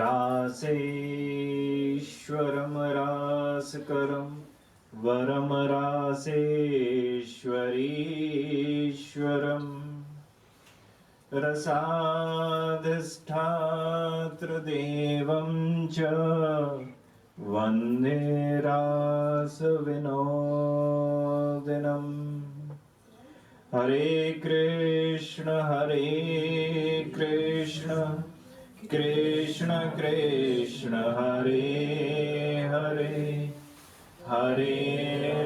रासेश्वरं रासकरं वरं रासेश्वरीश्वरम् रसाधिष्ठातृदेवं च वन्दे रासविनोदिनम् हरे कृष्ण कृष्ण कृष्ण हरे हरे हरे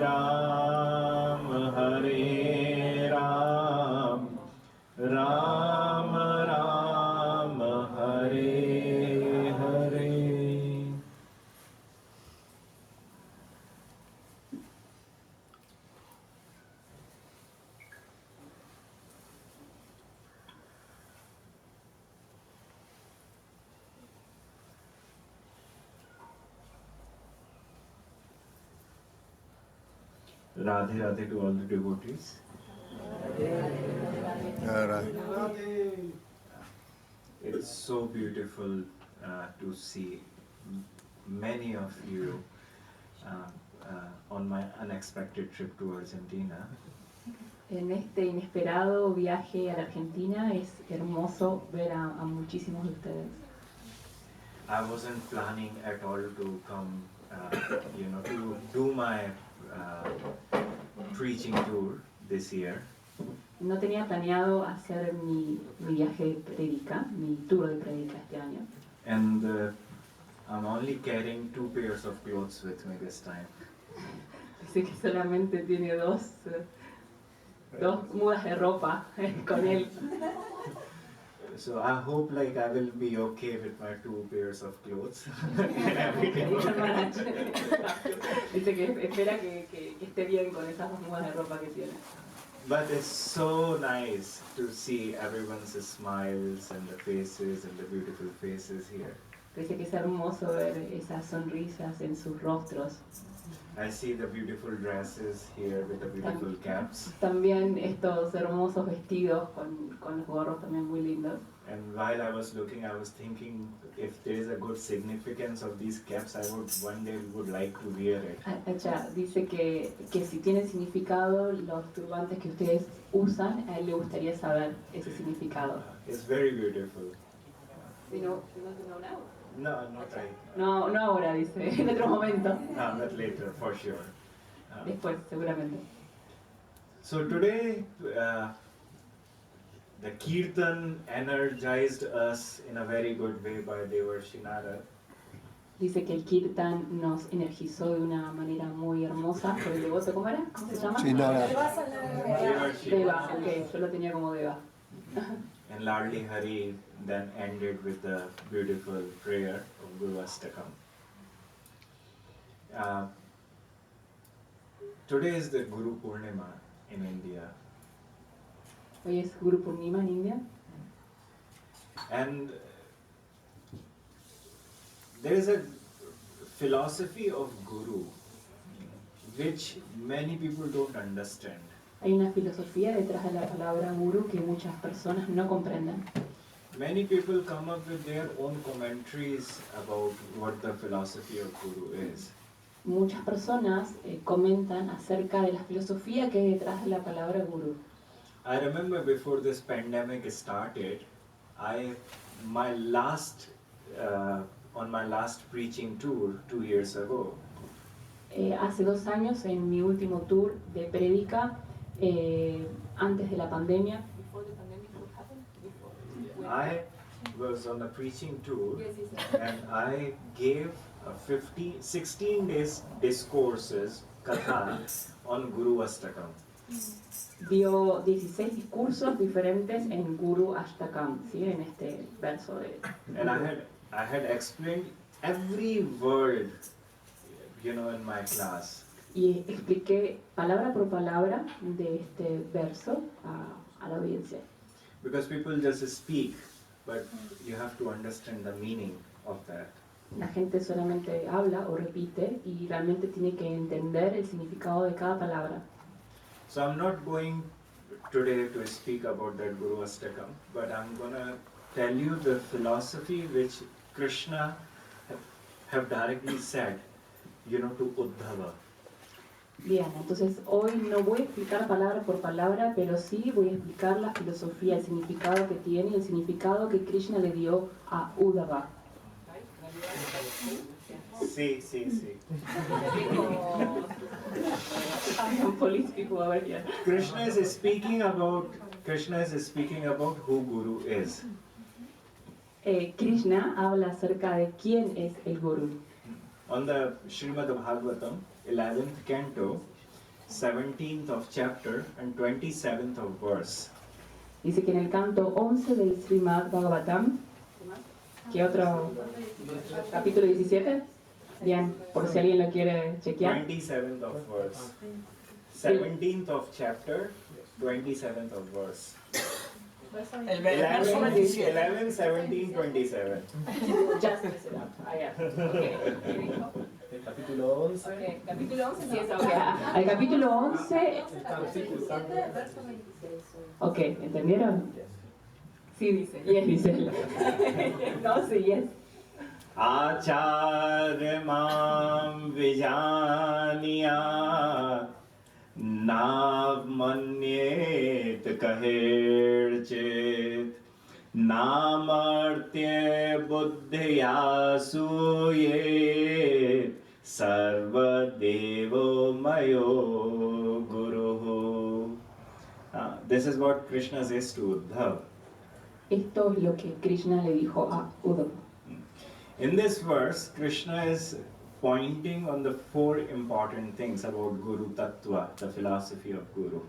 राम राम राम हरे Hare. Radhe Radhe to all the devotees. It's so beautiful to see many of you on my unexpected trip to Argentina. En este inesperado viaje a la Argentina es hermoso ver a muchísimos de ustedes. I wasn't planning at all to come, to do my preaching tour this year. No tenía planeado hacer mi viaje de predica, mi tour de predica este año. And I'm only carrying 2 pairs of clothes with me this time. Dice que solamente tiene dos mudas de ropa con él. So I hope I will be okay with my 2 pairs of clothes. Dice que espera que esté bien con esas dos mudas de ropa que tiene. But it's so nice to see everyone's smiles and the faces and the beautiful faces here. Dice que es hermoso ver esas sonrisas en sus rostros. I see the beautiful dresses here with the beautiful caps. También estos hermosos vestidos con los gorros también muy lindos. And while I was looking, I was thinking if there is a good significance of these caps, I one day would like to wear it. Ella dice que si tienen significado los turbantes que ustedes usan, a él le gustaría saber ese significado. It's very beautiful. No now? No, not right. No ahora, dice, en otro momento. No, but later, for sure. Después, seguramente. So today, the Kirtan energized us in a very good way by Devarshi Narad. Dice que el Kirtan nos energizó de una manera muy hermosa por el devoto, ¿cómo era? ¿Cómo se llama? Deva, ok, yo lo tenía como Deva. And Ladli Hari then ended with the beautiful prayer of Guru Astakam. Today is the Guru Purnima in India. Hoy es Guru Purnima en India. And there is a philosophy of Guru which many people don't understand. Hay una filosofía detrás de la palabra Guru que muchas personas no comprenden. Many people come up with their own commentaries about what the philosophy of Guru is. Muchas personas comentan acerca de la filosofía que hay detrás de la palabra Guru. I remember before this pandemic started, on my last preaching tour 2 years ago, Hace 2 años, en mi último tour de prédica, antes de la pandemia, I was on a preaching tour and I gave 16 days discourses, katha, on Guru Astakam. dio 16 discursos diferentes en Guru Ashtakam, ¿sí? En este verso de... And I had explained every word, in my class. Y expliqué palabra por palabra de este verso a la audiencia. Because people just speak, but you have to understand the meaning of that. La gente solamente habla o repite y realmente tiene que entender el significado de cada palabra. So I'm not going today to speak about that Guru Astakam, but I'm going to tell you the philosophy which Krishna have directly said, to Uddhava. Bien, entonces hoy no voy a explicar palabra por palabra, pero sí voy a explicar la filosofía, el significado que tiene y el significado que Krishna le dio a Uddhava. Sí. Krishna is speaking about who Guru is. Krishna habla acerca de quién es el Guru. On the Srimad Bhagavatam, 11th canto, 17th of chapter and 27th of verse. Dice que en el canto 11 del Srimad Bhagavatam, ¿qué otro? Capítulo 17. Bien, por si alguien lo quiere chequear. 27th of verse. 17th of chapter, 27th of verse. El verso 27. 11, 17, 27. Just mess it up. El capítulo 11. Okay, capítulo 11 sí es el capítulo 11. Ok, ¿entendieron? Sí, dice. Yes, dice. No, sí, yes. Acharya mam vijaniya nav manyet kahirchit namartye buddhya suyet sarva devo mayo guruhu. This is what Krishna says to Uddhava. Esto es lo que Krishna le dijo a Uddhava. In this verse, Krishna is pointing on the four important things about Guru Tattva, the philosophy of Guru.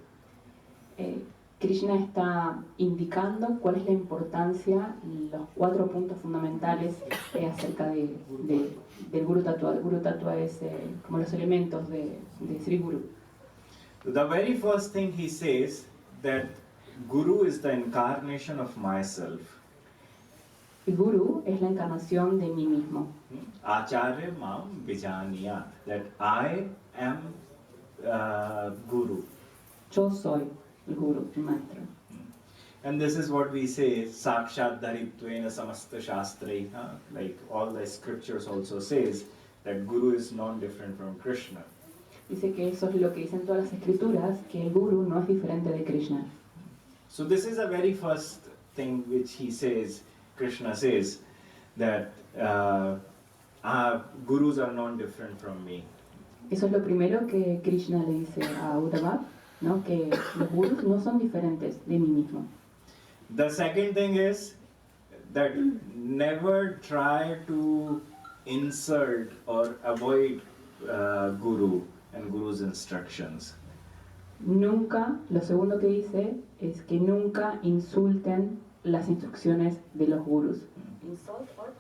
Krishna está indicando cuál es la importancia, los 4 puntos fundamentales acerca del Guru Tattva. El Guru Tattva es como los elementos de Sri Guru. The very first thing he says that Guru is the incarnation of myself. El Guru es la encarnación de mí mismo. Acharya mam vijaniya, that I am Guru. Yo soy el Guru, el maestro. And this is what we say, sakshat dharitvena samasta shastrai, like all the scriptures also says that Guru is non-different from Krishna. Dice que eso es lo que dicen todas las escrituras, que el Guru no es diferente de Krishna. So this is the very first thing which he says, Krishna says, that Gurus are non-different from me. Eso es lo primero que Krishna le dice a Uddhava, ¿no? Que los Gurus no son diferentes de mí mismo. The second thing is that never try to insult or avoid Guru and Guru's instructions. Nunca, lo segundo que dice es que nunca insulten las instrucciones de los Gurus. Insult or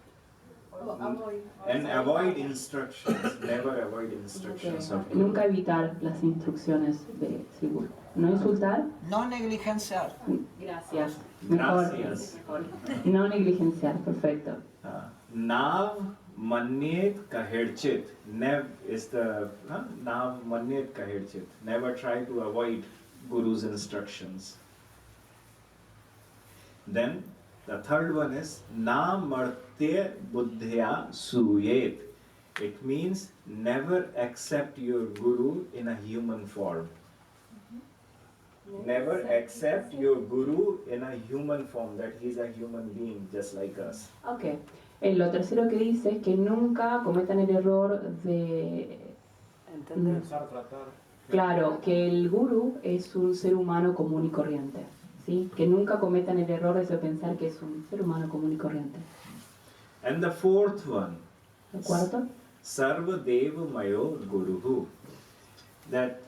And avoid instructions, never avoid instructions of Guru. Nunca evitar las instrucciones de Sri Guru. No insultar. no negligenciar. Gracias. Mejor. Gracias. No negligenciar, perfecto. Nav manyet kahirchit. Nev is the nav manyet kahirchit. Never try to avoid Guru's instructions. Then the third one is na martya buddhya suyet. It means never accept your Guru in a human form. Never accept your Guru in a human form, that he is a human being just like us. Ok. Lo tercero que dice es que nunca cometan el error de... Pensar, tratar. Claro, que el Guru es un ser humano común y corriente. ¿Sí? Que nunca cometan el error de pensar que es un ser humano común y corriente. And the fourth one, ¿El cuarto? Sarva Deva Mayo Guruhu, that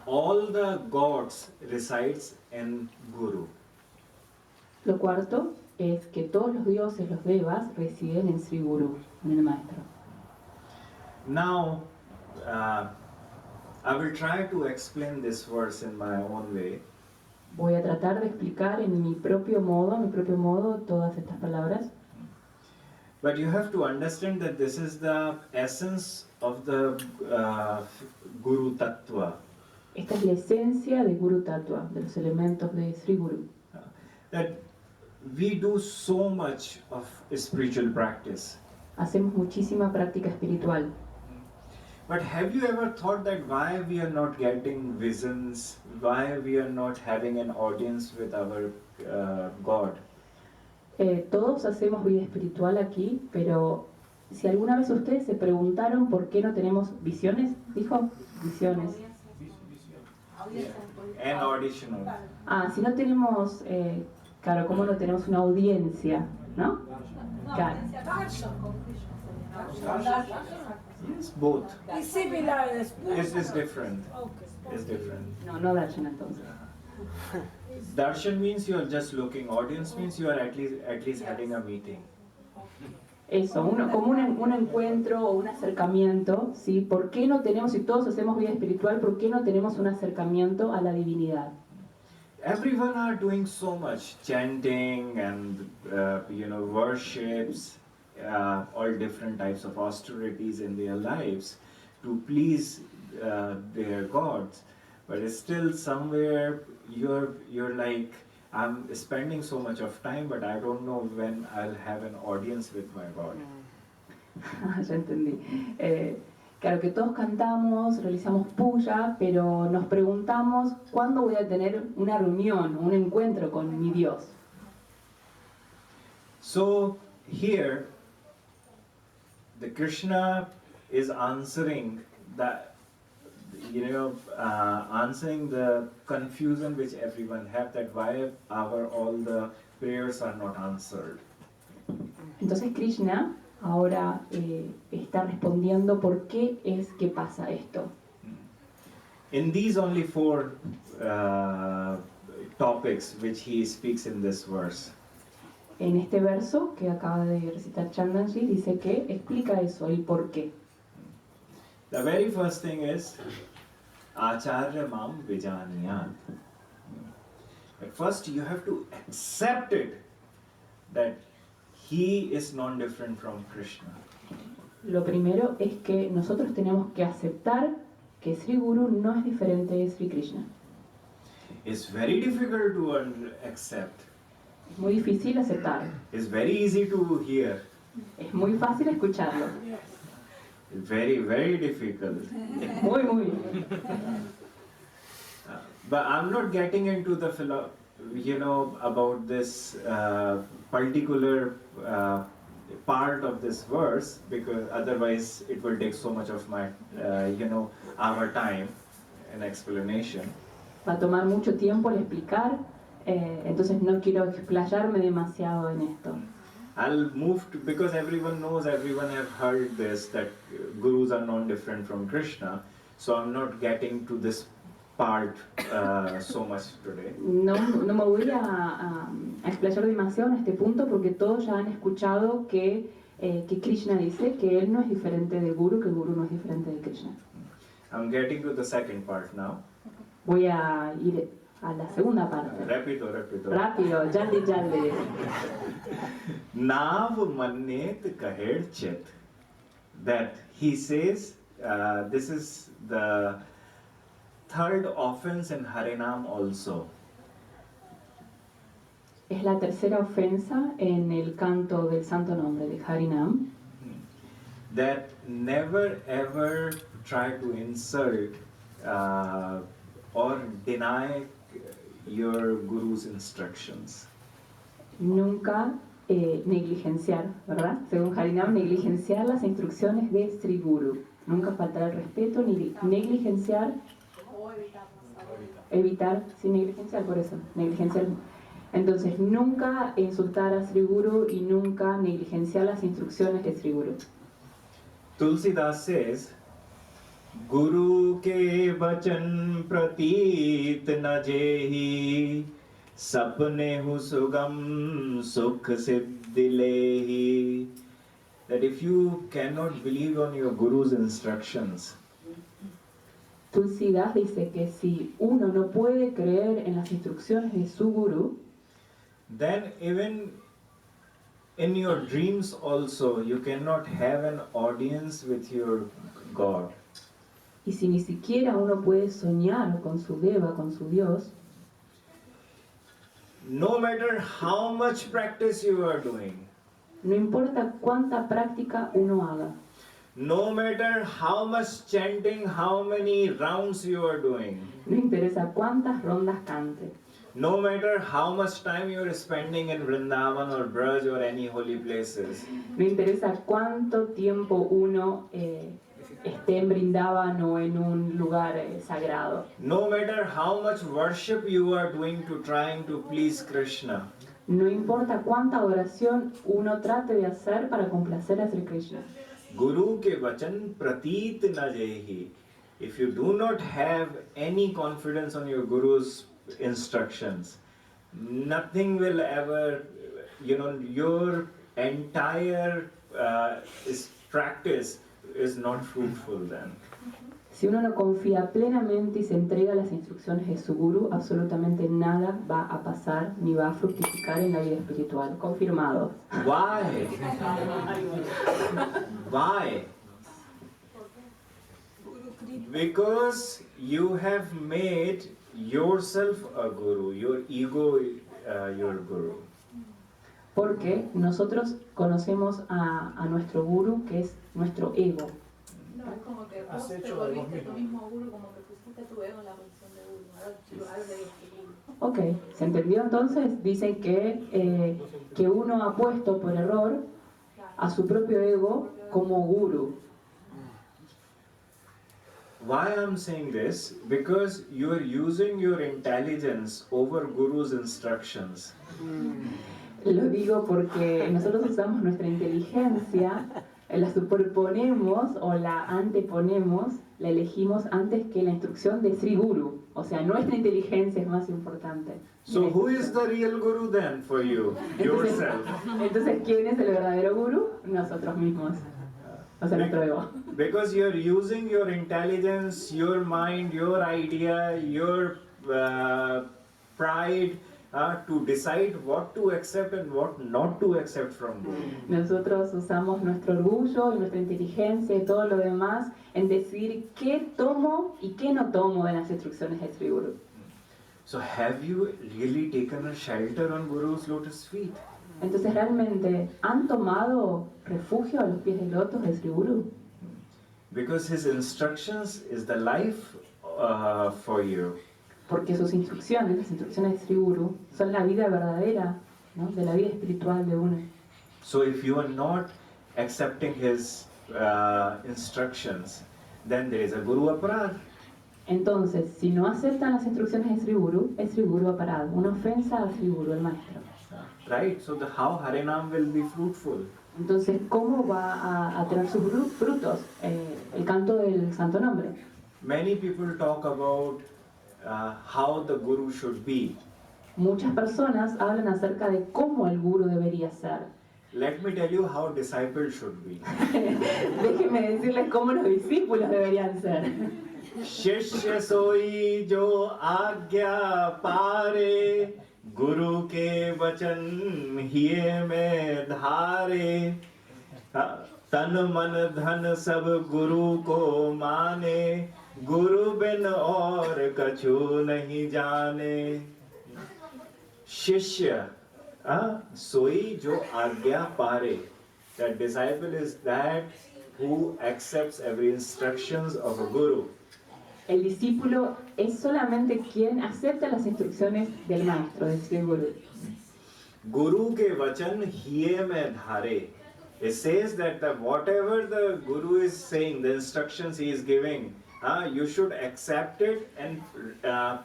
all the gods resides in Guru. Lo cuarto es que todos los dioses, los devas, residen en Sri Guru, en el maestro. Now, I will try to explain this verse in my own way. Voy a tratar de explicar en mi propio modo, todas estas palabras. But you have to understand that this is the essence of the Guru Tattva. Esta es la esencia de Guru Tattva, de los elementos de Sri Guru. That we do so much of spiritual practice. Hacemos muchísima práctica espiritual. But have you ever thought that why we are not getting visions, why we are not having an audience with our God? Todos hacemos vida espiritual aquí, pero si alguna vez ustedes se preguntaron por qué no tenemos visiones, dijo, visiones. An auditional. Si no tenemos, claro, ¿cómo no tenemos una audiencia, no? Claro. Yes, both. It's similar. It's different. It's different. No darshan entonces. Darshan means you are just looking. Audience means you are at least having a meeting. Eso, como un encuentro o un acercamiento, ¿sí? ¿Por qué no tenemos, si todos hacemos vida espiritual, por qué no tenemos un acercamiento a la divinidad? Everyone are doing so much chanting and worships, all different types of austerities in their lives to please their gods, but it's still somewhere you're like, I'm spending so much of time, but I don't know when I'll have an audience with my God. Ya entendí. Claro que todos cantamos, realizamos puya, pero nos preguntamos cuándo voy a tener una reunión, un encuentro con mi Dios. So here, the Krishna is answering that, answering the confusion which everyone have, that why all the prayers are not answered. Entonces Krishna ahora está respondiendo por qué es que pasa esto. In these only 4 topics which he speaks in this verse. En este verso que acaba de recitar Chandanji dice que explica eso, el por qué. The very first thing is Acharya Mam Vijaniyat. At first you have to accept it that he is non-different from Krishna. Lo primero es que nosotros tenemos que aceptar que Sri Guru no es diferente de Sri Krishna. It's very difficult to accept. Es muy difícil aceptar. It's very easy to hear. Es muy fácil escucharlo. Very, very difficult. Muy. But I'm not getting into the about this particular part of this verse, because otherwise it will take so much of my, our time in explanation. Va a tomar mucho tiempo el explicar, entonces no quiero explayarme demasiado en esto. I'll move to, because everyone have heard this, that Gurus are non-different from Krishna, so I'm not getting to this part so much today. No me voy a explayar demasiado en este punto porque todos ya han escuchado que Krishna dice que él no es diferente del Guru, que el Guru no es diferente de Krishna. I'm getting to the second part now. Voy a ir a la segunda parte. Rápido. Rápido, jaldi. Nav manet kahed chet. That he says, this is the third offense in Harinam also. Es la tercera ofensa en el canto del santo nombre de Harinam. That never ever try to insult or deny your Guru's instructions. Nunca negligenciar, ¿verdad? Según Harinam, negligenciar las instrucciones de Sri Guru. Nunca faltar al respeto ni negligenciar. Evitar, sin negligenciar, por eso, negligenciar. Entonces, nunca insultar a Sri Guru y nunca negligenciar las instrucciones de Sri Guru. Tulsidas says, Guru ke vachan pratit na jehi, sapne hu sugam sukh siddhi lehi. That if you cannot believe on your Guru's instructions, Tulsidas dice que si uno no puede creer en las instrucciones de su Guru, then even in your dreams also you cannot have an audience with your God. y si ni siquiera uno puede soñar con su deva, con su Dios, no matter how much practice you are doing, No importa cuánta práctica uno haga, no matter how much chanting, how many rounds you are doing, no interesa cuántas rondas cante, no matter how much time you are spending in Vrindavan or Braj or any holy places, no interesa cuánto tiempo uno esté en Brindavan o en un lugar sagrado, no matter how much worship you are doing to trying to please Krishna, no importa cuánta adoración uno trate de hacer para complacer a Sri Krishna. Guru ke vachan pratit na jehi. If you do not have any confidence on your Guru's instructions, nothing will ever, your entire practice is not fruitful then. Si uno no confía plenamente y se entrega a las instrucciones de su gurú, absolutamente nada va a pasar ni va a fructificar en la vida espiritual. Confirmado. Why? Why? Because you have made yourself a guru, your ego your guru. Porque nosotros conocemos a nuestro gurú, que es nuestro ego. No, es como que Has vos te hecho de vos volviste tu mismo. mismo guru, como que pusiste tu ego en la posición de guru. Ahora de este guru. Ok, ¿se entendió entonces? Dice que uno ha puesto por error a su propio ego como gurú. Why I'm saying this? Because you are using your intelligence over Guru's instructions. Lo digo porque nosotros usamos nuestra inteligencia, la superponemos o la anteponemos, la elegimos antes que la instrucción de Sri Guru. O sea, nuestra inteligencia es más importante. So who is the real Guru then for you? Yourself. Entonces, ¿quién es el verdadero gurú? Nosotros mismos. O sea, nuestro ego. Because you're using your intelligence, your mind, your idea, your pride to decide what to accept and what not to accept from Guru. Nosotros usamos nuestro orgullo y nuestra inteligencia y todo lo demás en decidir qué tomo y qué no tomo de las instrucciones de Sri Guru. So have you really taken a shelter on Guru's lotus feet? Entonces, ¿realmente han tomado refugio a los pies del lotos de Sri Guru? Because his instructions is the life for you. Porque sus instrucciones, las instrucciones de Sri Guru, son la vida verdadera, ¿no? De la vida espiritual de uno. So if you are not accepting his instructions, then there is a Guru Aparad. Entonces, si no aceptan las instrucciones de Sri Guru, es Sri Guru aparado, una ofensa a Sri Guru, el maestro. Right? So how Harinam will be fruitful? Entonces, ¿cómo va a tener sus frutos el canto del santo nombre? Many people talk about how the Guru should be. Muchas personas hablan acerca de cómo el guru debería ser. Let me tell you how disciples should be. Déjenme decirles cómo los discípulos deberían ser. शिष्य सोई जो आज्ञा पारे गुरु के वचन हिये में धारे तन मन धन सब गुरु को माने गुरु बिन और कछु नहीं जाने शिष्य सोई जो आज्ञा पारे. That disciple is that who accepts every instructions of a guru. El discípulo es solamente quien acepta las instrucciones del maestro, del Sri Guru. Guru ke vachan hiye mein dhare. It says that whatever the Guru is saying, the instructions he is giving, you should accept it and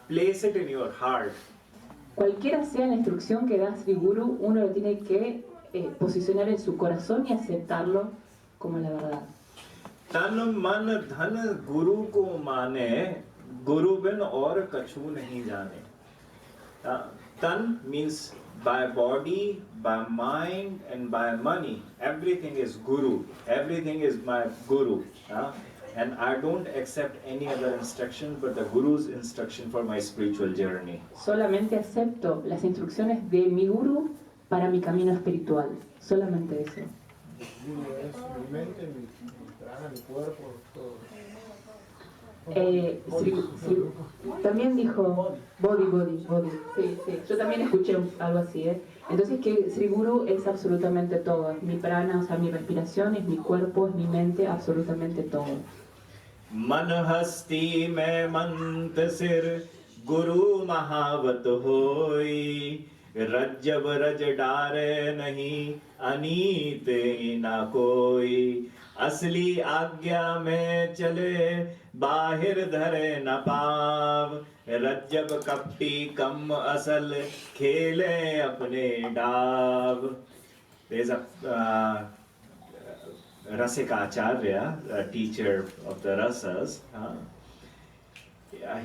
place it in your heart. Cualquiera sea la instrucción que da Sri Guru, uno lo tiene que posicionar en su corazón y aceptarlo como la verdad. तन मन धन गुरु को माने गुरु बिन और कछु नहीं जाने. Tan means by body, by mind and by money. Everything is guru. Everything is my guru. And I don't accept any other instruction but the Guru's instruction for my spiritual journey. Solamente acepto las instrucciones de mi guru para mi camino espiritual. Solamente eso. Mi mente, mi prana, mi cuerpo, todo. También dijo body. Sí. Yo también escuché algo así, ¿eh? Entonces que Sri Guru es absolutamente todo. Es mi prana, o sea, mi respiración, es mi cuerpo, es mi mente, absolutamente todo. Manhasti me mantasir Guru Mahavat hoi Rajab rajdare nahi Anite na koi Asli agya mein chale Bahir dhare na pav Rajab kapti kam asal Khele apne dav. There's a Rasika Acharya, a teacher of the rasas,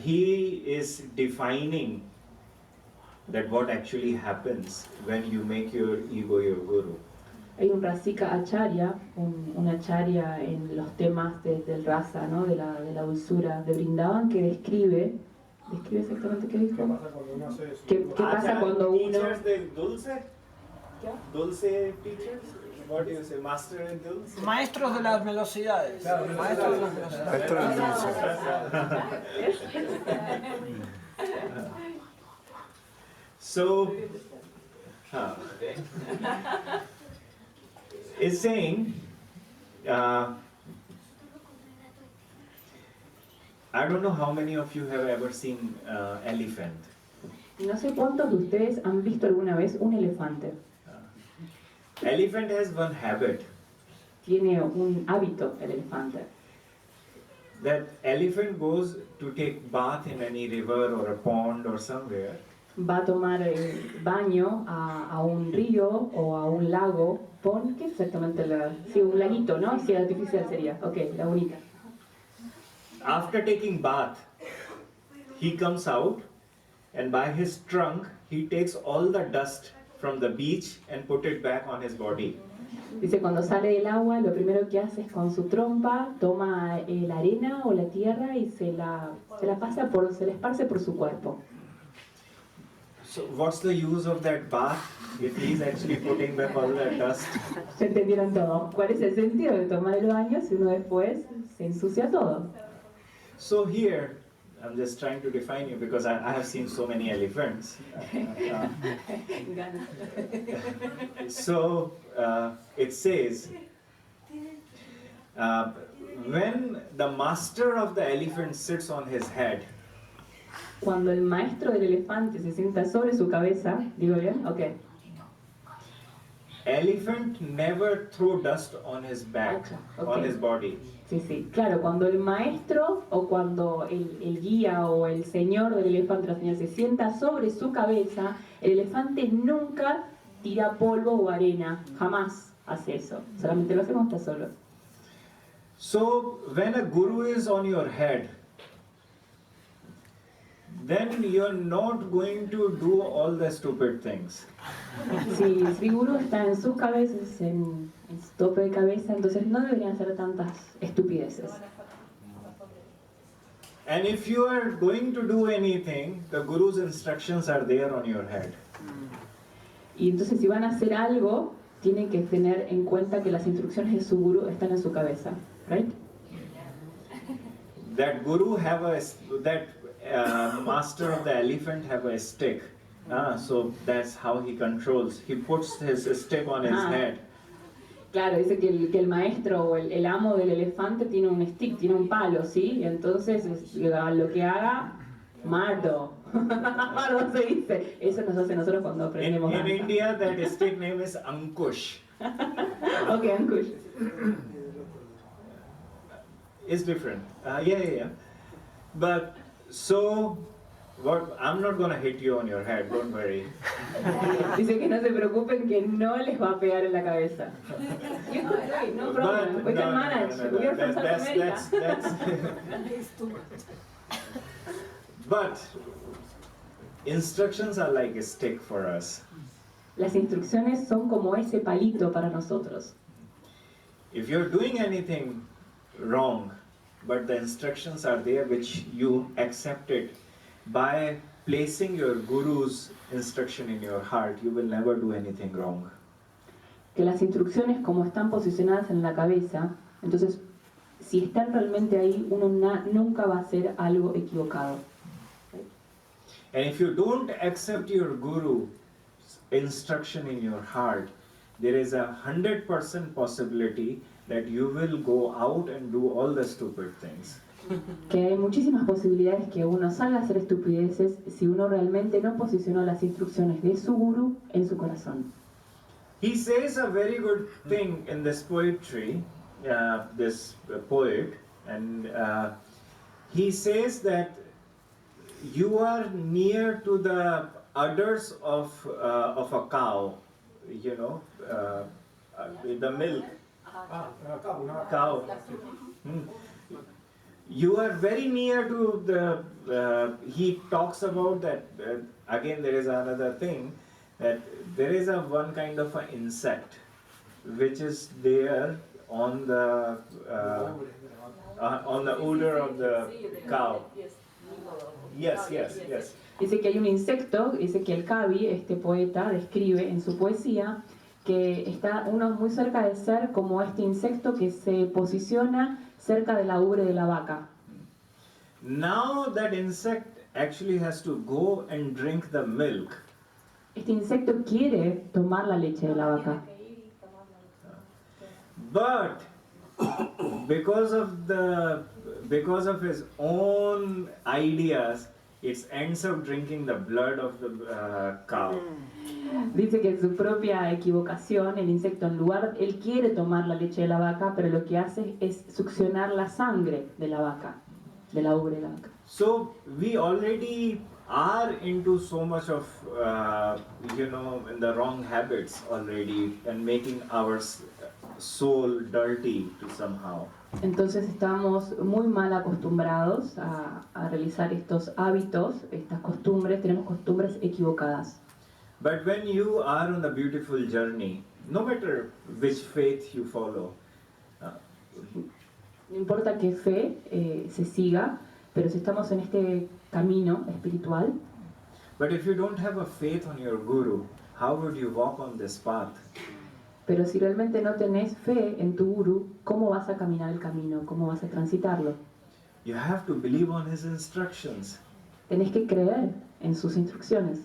he is defining that what actually happens when you make your ego your guru. Hay un Rasika Acharya, un acharya en los temas del rasa, ¿no? de la dulzura de Vrindavan, que describe exactamente qué dijo. ¿Qué pasa cuando uno... Teachers de dulce? Dulce teachers? What do you say? Master in dulce? Maestros de las velocidades. Maestros de las velocidades. So, it's saying, I don't know how many of you have ever seen elephant. No sé cuántos de ustedes han visto alguna vez un elefante. Elephant has one habit. Tiene un hábito el elefante. That elephant goes to take bath in any river or a pond or somewhere. Va a tomar baño a un río o a un lago. ¿Qué es exactamente sí, un laguito, ¿no? Sí, artificial sería. Ok, lagunita. After taking bath, he comes out and by his trunk, he takes all the dust from the beach and put it back on his body. Dice, cuando sale del agua, lo primero que hace es con su trompa, toma la arena o la tierra y se la esparce por su cuerpo. So what's the use of that bath if he's actually putting back all that dust? ¿Ya entendieron todo? ¿Cuál es el sentido de tomar el baño si uno después se ensucia todo? So here, I'm just trying to define you because I have seen so many elephants. So it says, when the master of the elephant sits on his head, cuando el maestro del elefante se sienta sobre su cabeza, ¿digo bien? Ok. Elephant never throw dust on his back, Okay. on his body. Sí. Claro, cuando el maestro o cuando el guía o el señor del elefante, la señora, se sienta sobre su cabeza, el elefante nunca tira polvo o arena, jamás hace eso. Solamente lo hace cuando está solo. So when a guru is on your head, then you're not going to do all the stupid things. Si Sri Guru está en sus cabezas, en su tope de cabeza, entonces no deberían hacer tantas estupideces. And if you are going to do anything, the guru's instructions are there on your head. Y entonces si van a hacer algo, tienen que tener en cuenta que las instrucciones de su guru están en su cabeza, right? That guru master of the elephant have a stick. So that's how he controls. He puts his stick on his head. Claro, dice que el maestro o el amo del elefante tiene un stick, tiene un palo, ¿sí? Y entonces lo que haga, mardo. Mardo se dice. Eso nos hace nosotros cuando aprendemos. In India, that stick name is Ankush. Ok, Ankush. It's different. Yeah. But so, I'm not gonna hit you on your head. Don't worry. Dice que no se preocupen, que no les va a pegar en la cabeza. No problem. We can manage. We are from South America. But instructions are like a stick for us. Las instrucciones son como ese palito para nosotros. If you're doing anything wrong, but the instructions are there which you accept it, by placing your guru's instruction in your heart, you will never do anything wrong. Que las instrucciones, como están posicionadas en la cabeza, entonces si están realmente ahí, uno nunca va a hacer algo equivocado. And if you don't accept your Guru's instruction in your heart, there is 100% possibility that you will go out and do all the stupid things. Que hay muchísimas posibilidades que uno salga a hacer estupideces si uno realmente no posicionó las instrucciones de su gurú en su corazón. He says a very good thing in this poetry, this poet, and he says that you are near to the udders of a cow, you know, the milk. Cow. You are very near to the, he talks about that, again there is another thing, that there is one kind of an insect which is there on the udder of the cow. Yes. Dice que hay un insecto, dice que el Kavi, este poeta, describe en su poesía que está uno muy cerca de ser como este insecto que se posiciona cerca de la ubre de la vaca. Now that insect actually has to go and drink the milk. Este insecto quiere tomar la leche de la vaca. But because of his own ideas, it ends up drinking the blood of the cow. Dice que en su propia equivocación, el insecto en lugar, él quiere tomar la leche de la vaca, pero lo que hace es succionar la sangre de la vaca, de la ubre de la vaca. So we already are into so much of, in the wrong habits already and making our soul dirty to somehow. Entonces estamos muy mal acostumbrados a realizar estos hábitos, estas costumbres, tenemos costumbres equivocadas. But when you are on a beautiful journey, no matter which faith you follow, No importa qué fe se siga, pero si estamos en este camino espiritual, but if you don't have a faith on your Guru, how would you walk on this path? pero si realmente no tenés fe en tu gurú, ¿cómo vas a caminar el camino? ¿Cómo vas a transitarlo? You have to believe on his instructions. Tenés que creer en sus instrucciones.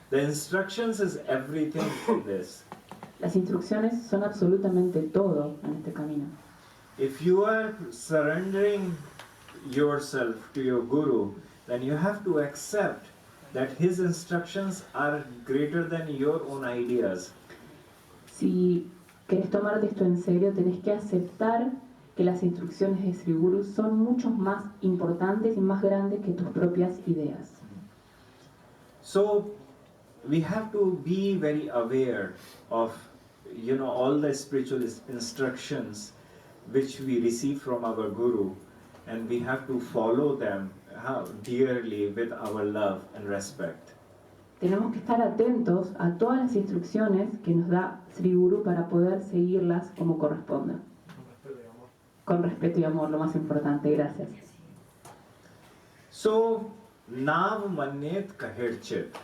The instructions is everything in this. Las instrucciones son absolutamente todo en este camino. If you are surrendering yourself to your Guru, then you have to accept that his instructions are greater than your own ideas. Si querés tomarte esto en serio, tenés que aceptar que las instrucciones de Sri Guru son mucho más importantes y más grandes que tus propias ideas. So we have to be very aware of, all the spiritual instructions which we receive from our Guru, and we have to follow them dearly with our love and respect. Tenemos que estar atentos a todas las instrucciones que nos da Sri Guru para poder seguirlas como corresponde. Con respeto y amor, lo más importante. Gracias. So, nav manet kahirchit.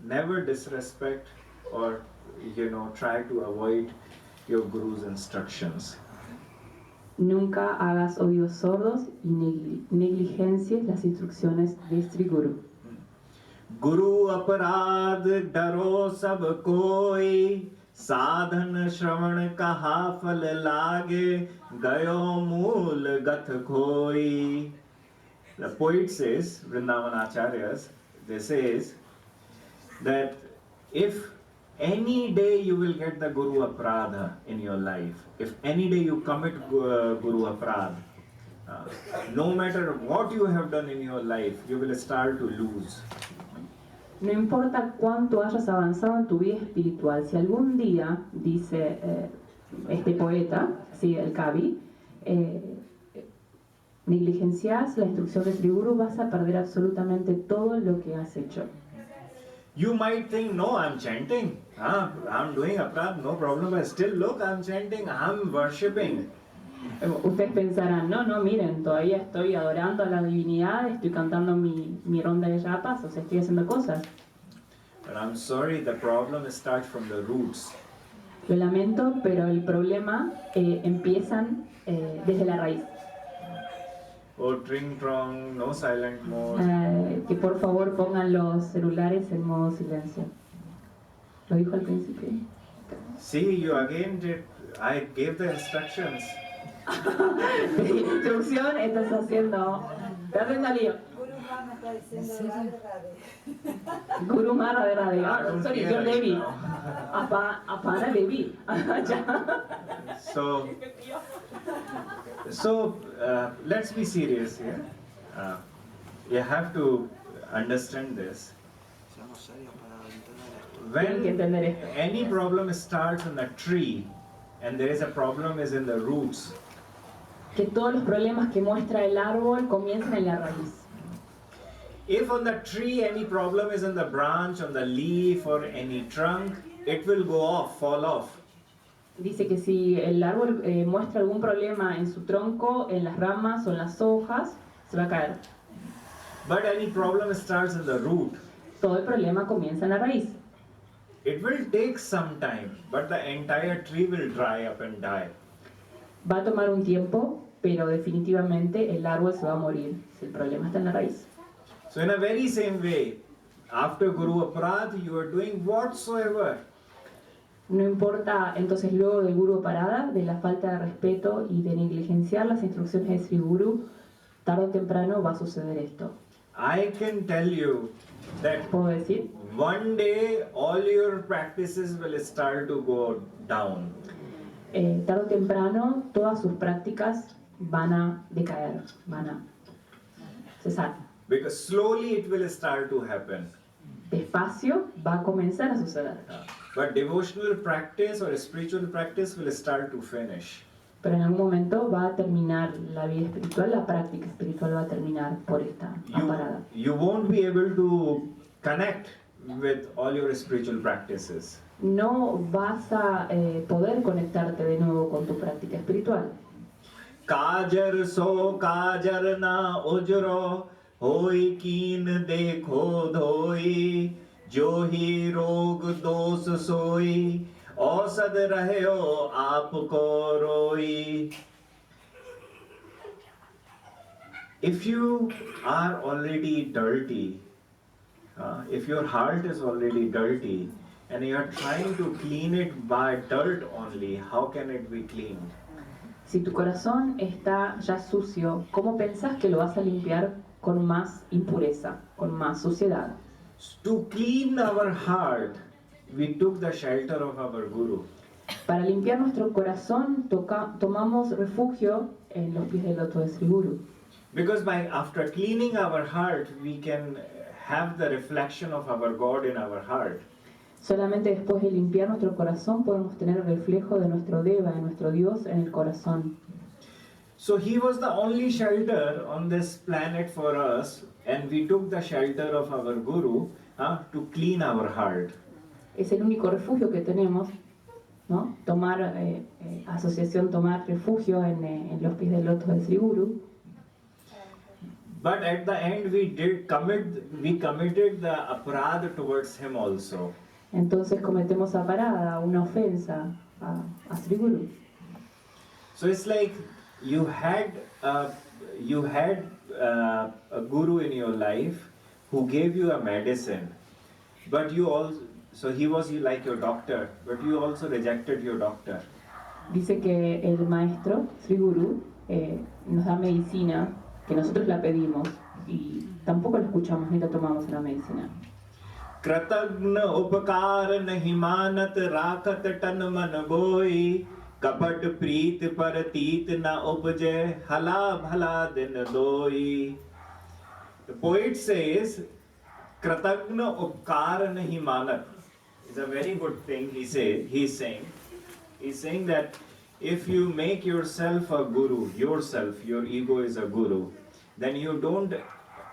Never disrespect or, try to avoid your Guru's instructions. Nunca hagas oídos sordos y negligencies las instrucciones de Sri Guru. Guru aparad daro sab koi, sadhan shravan kaha fal lage, gayo mool gath koi. The poet says, Vrindavan Acharyas, they says that if any day you will get the Guru Aparadha in your life, if any day you commit Guru Aparadha, no matter what you have done in your life, you will start to lose. No importa cuánto hayas avanzado en tu vida espiritual, si algún día, dice este poeta, sí, el Kavi, negligencias la instrucción de Sri Guru, vas a perder absolutamente todo lo que has hecho. You might think, no, I'm chanting, I'm doing aparadha, no problem, but still look, I'm chanting, I'm worshipping. Ustedes pensarán, no, miren, todavía estoy adorando a la divinidad, estoy cantando mi ronda de yapas, o sea, estoy haciendo cosas. But I'm sorry, the problem starts from the roots. Lo lamento, pero el problema empiezan desde la raíz. Oh, tring trong, no silent mode. Que por favor pongan los celulares en modo silencio. Lo dijo al principio. See, you again did. I gave the instructions. Instrucción, estás haciendo. Estás haciendo lío. Guru me está diciendo rade. Guru Mara de radio. I don't Sorry, care yo right Devi. now. Apana Devi. So let's be serious here. You have to understand this. Seamos serios para entender esto. Tienen que entender When esto. any problem starts in a tree and there is a problem is in the roots, Que todos los problemas que muestra el árbol comienzan en la raíz. if on the tree any problem is in the branch, on the leaf or any trunk, it will go off, fall off. Dice que si el árbol muestra algún problema en su tronco, en las ramas o en las hojas, se va a caer. But any problem starts in the root. Todo el problema comienza en la raíz. It will take some time, but the entire tree will dry up and die. Va a tomar un tiempo, pero definitivamente el árbol se va a morir si el problema está en la raíz. So in a very same way, after Guru Aparadh, you are doing whatsoever. No importa entonces luego del Guru Parada, de la falta de respeto y de negligenciar las instrucciones de Sri Guru, tarde o temprano va a suceder esto. I can tell you that ¿Puedo decir? one day all your practices will start to go down. Tarde o temprano todas sus prácticas van a decaer, van a cesar. Because slowly it will start to happen. Despacio va a comenzar a suceder. But devotional practice or spiritual practice will start to finish. Pero en algún momento va a terminar la vida espiritual, la práctica espiritual va a terminar por esta parada. You won't be able to connect with all your spiritual practices. No vas a poder conectarte de nuevo con tu práctica espiritual. Kajar so kajar na ojro hoi kin dekho dhoi jo hi rog dos soi औसद रहे हो आपको रोई. If you are already dirty, if your heart is already dirty and you are trying to clean it by dirt only, how can it be cleaned? Si tu corazón está ya sucio, ¿cómo pensás que lo vas a limpiar con más impureza, con más suciedad? To clean our heart, we took the shelter of our Guru. Para limpiar nuestro corazón tomamos refugio en los pies del loto de Sri Guru. Because after cleaning our heart, we can have the reflection of our God in our heart. Solamente después de limpiar nuestro corazón podemos tener el reflejo de nuestro Deva, de nuestro Dios en el corazón. So he was the only shelter on this planet for us, and we took the shelter of our Guru to clean our heart. Es el único refugio que tenemos, ¿no? Tomar asociación, tomar refugio en los pies del loto de Sri Guru. But at the end, we committed the aparadh towards him also. Entonces cometemos a parada una ofensa a Sri Guru. So it's like you had a guru in your life who gave you a medicine, but so he was like your doctor, but you also rejected your doctor. Dice que el maestro, Sri Guru, nos da medicina, que nosotros la pedimos y tampoco la escuchamos ni la tomamos en la medicina. कृतघ्न उपकार नहीं मानत राखत तन मन बोई कपट प्रीत परतीत न उपजे हला भला दिन दोई. The poet says कृतघ्न उपकार नहीं मानत. It's a very good thing he's saying that if you make yourself a guru, your ego is a guru, then you don't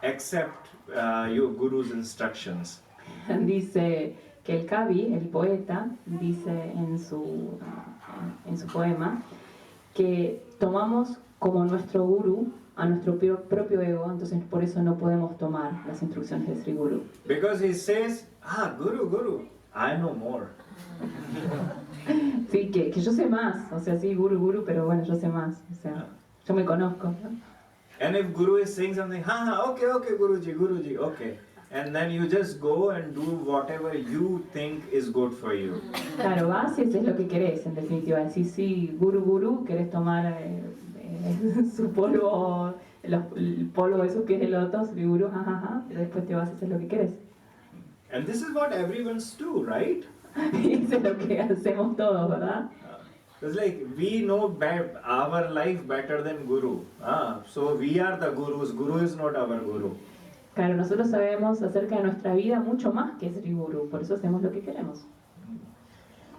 accept your guru's instructions. Dice que el Kavi, el poeta, dice en su poema que tomamos como nuestro guru a nuestro propio ego, entonces por eso no podemos tomar las instrucciones de Sri Guru. Because he says, Guru, I know more. Sí, que yo sé más, o sea, sí, guru, pero bueno, yo sé más, o sea, yo me conozco, ¿no? And if Guru is saying something, okay, Guruji, okay. And then you just go and do whatever you think is good for you. Claro, vas y haces lo que querés, en definitiva. Decís, sí, guru, querés tomar su polvo, el polvo de sus pies de lotos, y guru, y después te vas a hacer lo que querés. And this is what everyone's do, right? Y eso es lo que hacemos todos, ¿verdad? It's like we know our life better than Guru. So we are the Gurus. Guru is not our Guru. Claro, nosotros sabemos acerca de nuestra vida mucho más que Sri Guru, por eso hacemos lo que queremos.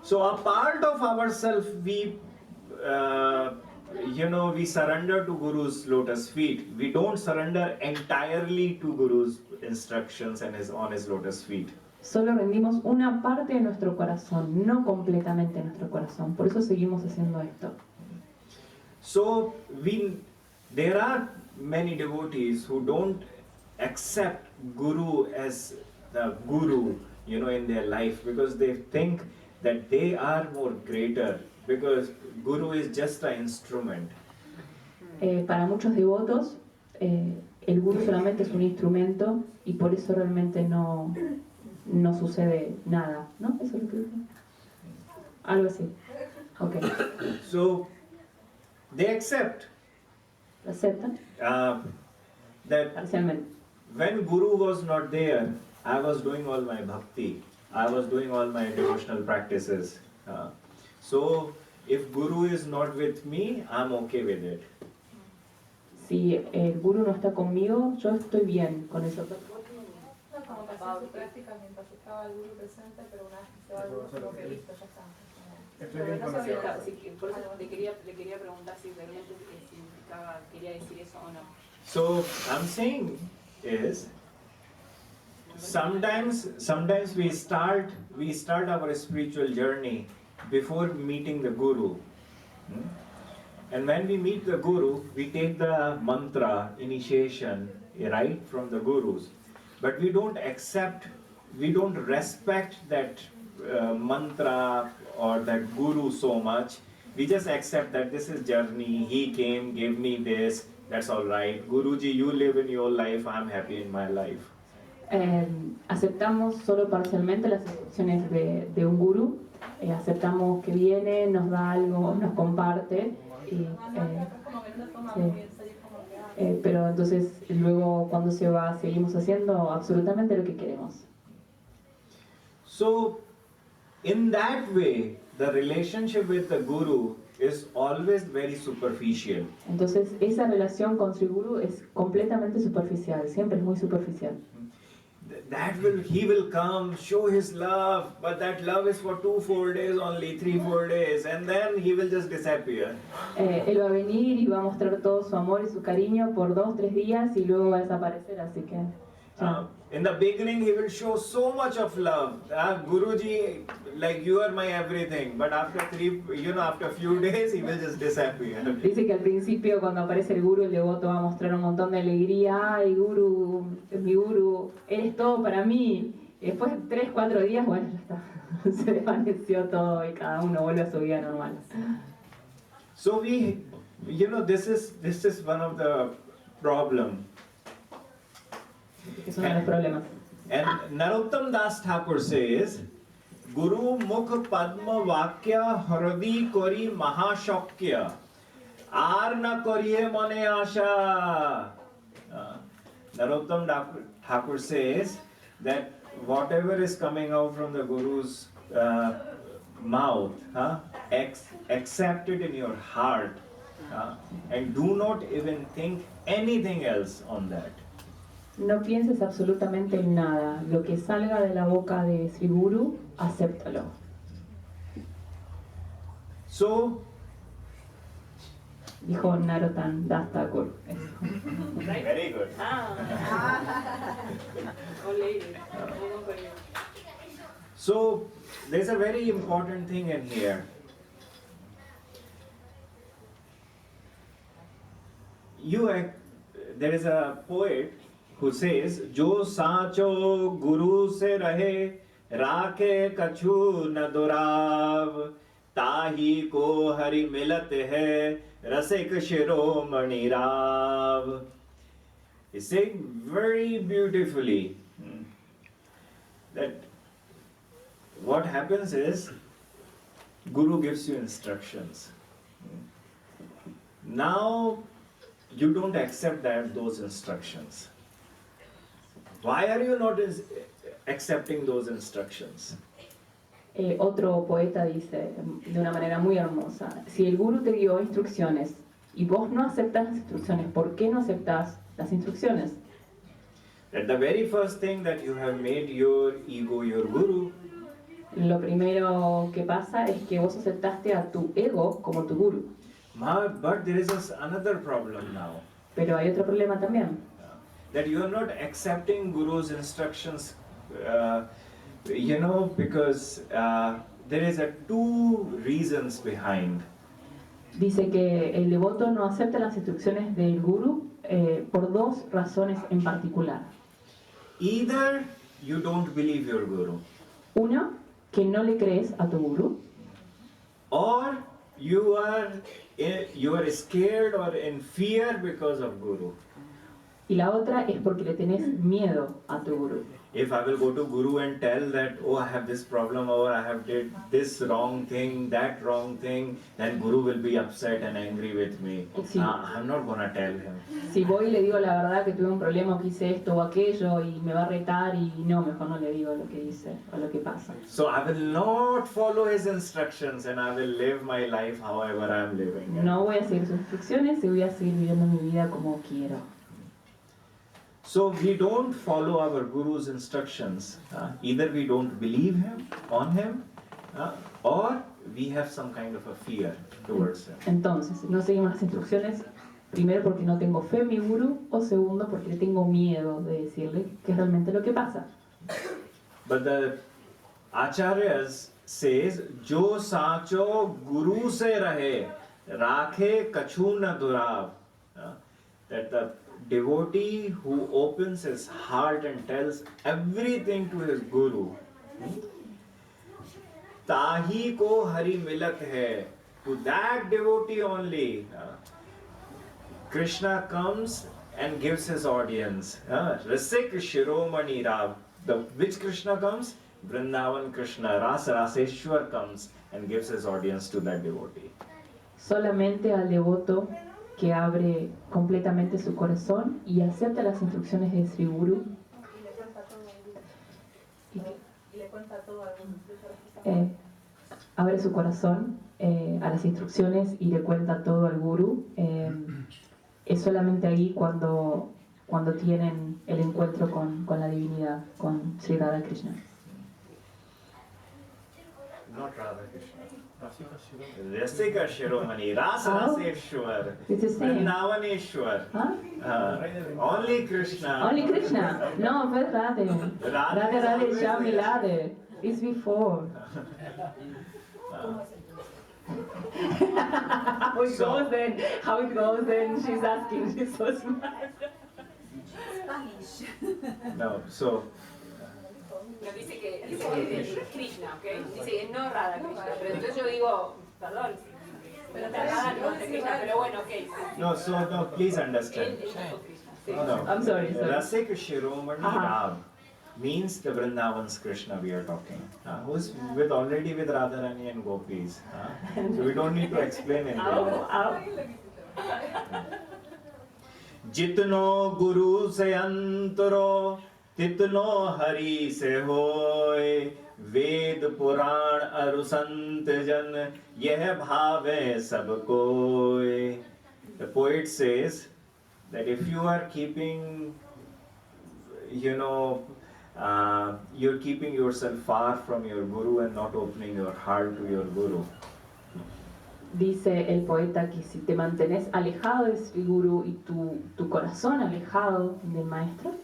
So a part of ourselves, we surrender to Guru's lotus feet. We don't surrender entirely to Guru's instructions and on his lotus feet. Solo rendimos una parte de nuestro corazón, no completamente nuestro corazón. Por eso seguimos haciendo esto. So there are many devotees who don't accept Guru as the Guru, in their life, because they think that they are more greater, because Guru is just an instrument. Para muchos devotos, el Guru solamente es un instrumento y por eso realmente no sucede nada, ¿no? ¿Eso es lo que dijo? Algo así. Okay. So they accept ¿Lo aceptan? that Parcialmente. when Guru was not there, I was doing all my bhakti, I was doing all my devotional practices. So if Guru is not with me, I'm okay with it. Si el Guru no está conmigo, yo estoy bien con eso. No, como que hacía su práctica mientras estaba el Guru presente, pero una vez que se va el Guru, como que listo, ya está. Estoy bien con sabía. eso. Por eso le quería preguntar si realmente significaba, quería decir eso o no. So I'm saying is sometimes we start our spiritual journey before meeting the Guru. And when we meet the Guru, we take the mantra initiation, right, from the Gurus. But we don't respect that mantra or that Guru so much. We just accept that this is journey, he came, gave me this, that's all right. Guruji, you live in your life, I'm happy in my life. Aceptamos solo parcialmente las instrucciones de un Guru. Aceptamos que viene, nos da algo, nos comparte. Pero entonces luego cuando se va seguimos haciendo absolutamente lo que queremos. So in that way the relationship with the Guru is always very superficial. Entonces esa relación con Sri Guru es completamente superficial, siempre es muy superficial. He will come, show his love, but that love is for 2-4 days only, 3-4 days, and then he will just disappear. Él va a venir y va a mostrar todo su amor y su cariño por 2-3 días y luego va a desaparecer, así que... In the beginning he will show so much of love. Guruji, like you are my everything, but after a few days he will just disappear. Dice que al principio cuando aparece el Guru, el devoto va a mostrar un montón de alegría. Ay, Guru, mi Guru, eres todo para mí. Y después de 3-4 días, bueno, ya está. Se desvaneció todo y cada uno vuelve a su vida normal. So this is one of the problem. Es uno de los problemas. And Narottam Das Thakur says, Guru Mukh Padma Vakya Haradi Kori Mahashakya Arna Koriye Mane Asha. Narottam Thakur says that whatever is coming out from the Guru's mouth, accept it in your heart and do not even think anything else on that. No pienses absolutamente en nada. Lo que salga de la boca de Sri Guru, acéptalo. So, dijo Narottam Das Thakur. very good. So, there's a very important thing in here. There is a poet who says, Jo Sacho Guru se rahe, Rakhe Kachu na Durav, ताही को हरि मिलत है रसिक शिरोमणि Rao. He's saying very beautifully that what happens is Guru gives you instructions. Now you don't accept those instructions. Why are you not accepting those instructions? Otro poeta dice de una manera muy hermosa, si el gurú te dio instrucciones y vos no aceptas las instrucciones, ¿por qué no aceptas las instrucciones? That the very first thing that you have made your ego your guru. Lo primero que pasa es que vos aceptaste a tu ego como tu guru. But there is another problem now. Pero hay otro problema también. That you are not accepting Guru's instructions, because there is two reasons behind. Dice que el devoto no acepta las instrucciones del guru por dos razones en particular. Either you don't believe your guru, Uno, que no le crees a tu guru, or you are scared or in fear because of guru. y la otra es porque le tenés miedo a tu guru. If I will go to Guru and tell that, oh, I have this problem, or I have did this wrong thing, that wrong thing, then Guru will be upset and angry with me. Sí. I'm not gonna tell him. Si voy y le digo la verdad que tuve un problema, que hice esto o aquello y me va a retar y no, mejor no le digo lo que dice o lo que pasa. So I will not follow his instructions and I will live my life however I am living. No voy a seguir sus instrucciones y voy a seguir viviendo mi vida como quiero. So we don't follow our Guru's instructions. Either we don't believe on him, or we have some kind of a fear towards him. Entonces, no seguimos las instrucciones, primero porque no tengo fe en mi guru, o segundo porque le tengo miedo de decirle qué es realmente lo que pasa. But the Acharyas says, Jo sacho Guru se rahe, rakhe kachu na durav. That the devotee who opens his heart and tells everything to his guru, tahi ko hari milat hai. To that devotee only, Krishna comes and gives his audience. Rasik Shiromani Rav. Which Krishna comes? Vrindavan Krishna, Raseshwar comes and gives his audience to that devotee. Solamente al devoto que abre completamente su corazón y acepta las instrucciones de Sri Guru. Y le cuenta todo al Guru. Abre su corazón a las instrucciones y le cuenta todo al Guru. Es solamente ahí cuando tienen el encuentro con la divinidad, con Sri Radha Krishna. Not Radha Krishna. Rasika Shiromani, Raseshwar, It's the same. Vrindavaneshwar. Only Krishna. Only Krishna. No, but Radhe. Radhe Radhe Shami Radhe. It's before. How it goes then? How it goes then? She's asking. She's so smart. No, so No, dice que es Krishna, ¿ok? Dice que no Radha Krishna, pero entonces yo digo, perdón, pero Radha no es Krishna, pero bueno, ok. no, please understand. Él dijo Krishna, sí. No, I'm sorry. Rasik Shiromani Rav means the Vrindavan's Krishna we are talking, who's already with Radharani and Gopis. So we don't need to explain anything. Jitno Guru se antaro, titno Hari se hoy, Ved Puran arusant jan, yeh bhave sab koi. The poet says that if you are keeping, you're keeping yourself far from your Guru and not opening your heart to your Guru. Dice el poeta que si te mantenés alejado de Sri Guru y tu corazón alejado del maestro,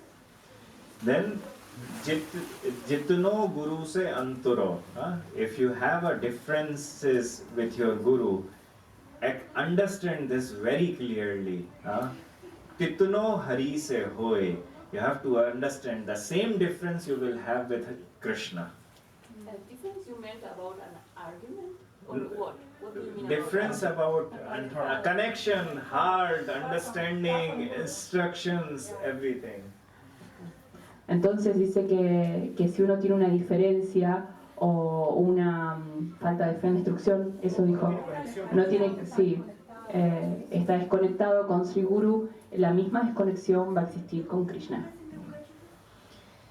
Then jitno Guru se anturo. If you have a differences with your Guru, understand this very clearly. Titno Hari se hoy. You have to understand the same difference you will have with Krishna. The difference you meant about an argument? Or what? What do you mean? Difference about connection, heart, understanding, instructions, everything. Entonces dice que si uno tiene una diferencia o una falta de fe en la instrucción, eso dijo, no tiene, sí, está desconectado con Sri Guru, la misma desconexión va a existir con Krishna.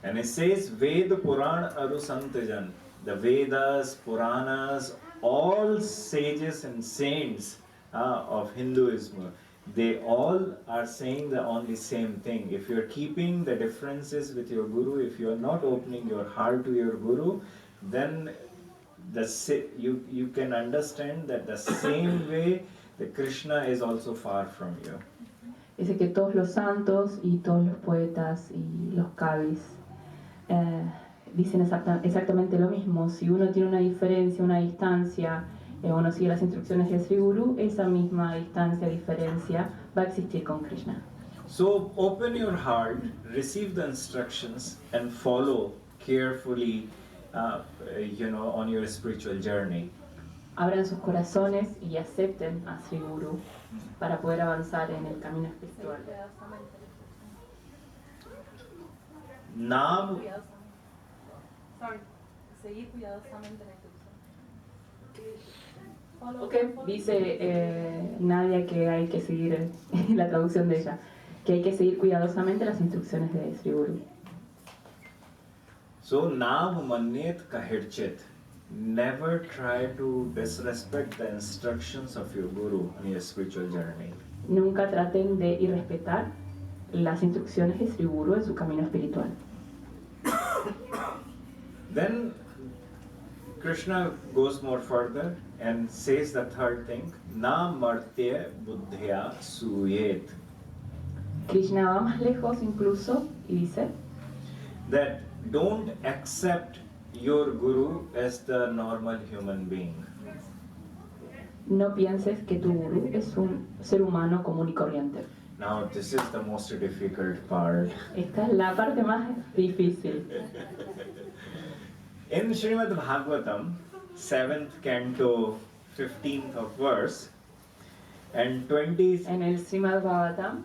And it says Ved Puran Arusantajan. The Vedas, Puranas, all sages and saints of Hinduism, they all are saying the only same thing. If you're keeping the differences with your Guru, if you're not opening your heart to your Guru, then you can understand that the same way the Krishna is also far from you. Dice que todos los santos y todos los poetas y los kavis dicen exactamente lo mismo. Si uno tiene una diferencia, una distancia, o no sigue las instrucciones de Sri Guru, esa misma distancia, diferencia va a existir con Krishna. So open your heart, receive the instructions, and follow carefully, on your spiritual journey. Abran sus corazones y acepten a Sri Guru para poder avanzar en el camino espiritual. Now, Seguir cuidadosamente la instrucción. Ok, dice Nadia que hay que seguir, la traducción de ella, que hay que seguir cuidadosamente las instrucciones de Sri Guru. so nav manyet kahirchit. Never try to disrespect the instructions of your Guru on your spiritual journey. Nunca traten de irrespetar las instrucciones de Sri Guru en su camino espiritual. Then Krishna goes more further and says the third thing, na martya buddhya suyet. Krishna va más lejos incluso y dice, That don't accept your Guru as the normal human being. no pienses que tu Guru es un ser humano común y corriente. Now this is the most difficult part. Esta es la parte más difícil. In Srimad Bhagavatam, 7th canto, 15th of verse, and 27th En el Srimad Bhagavatam,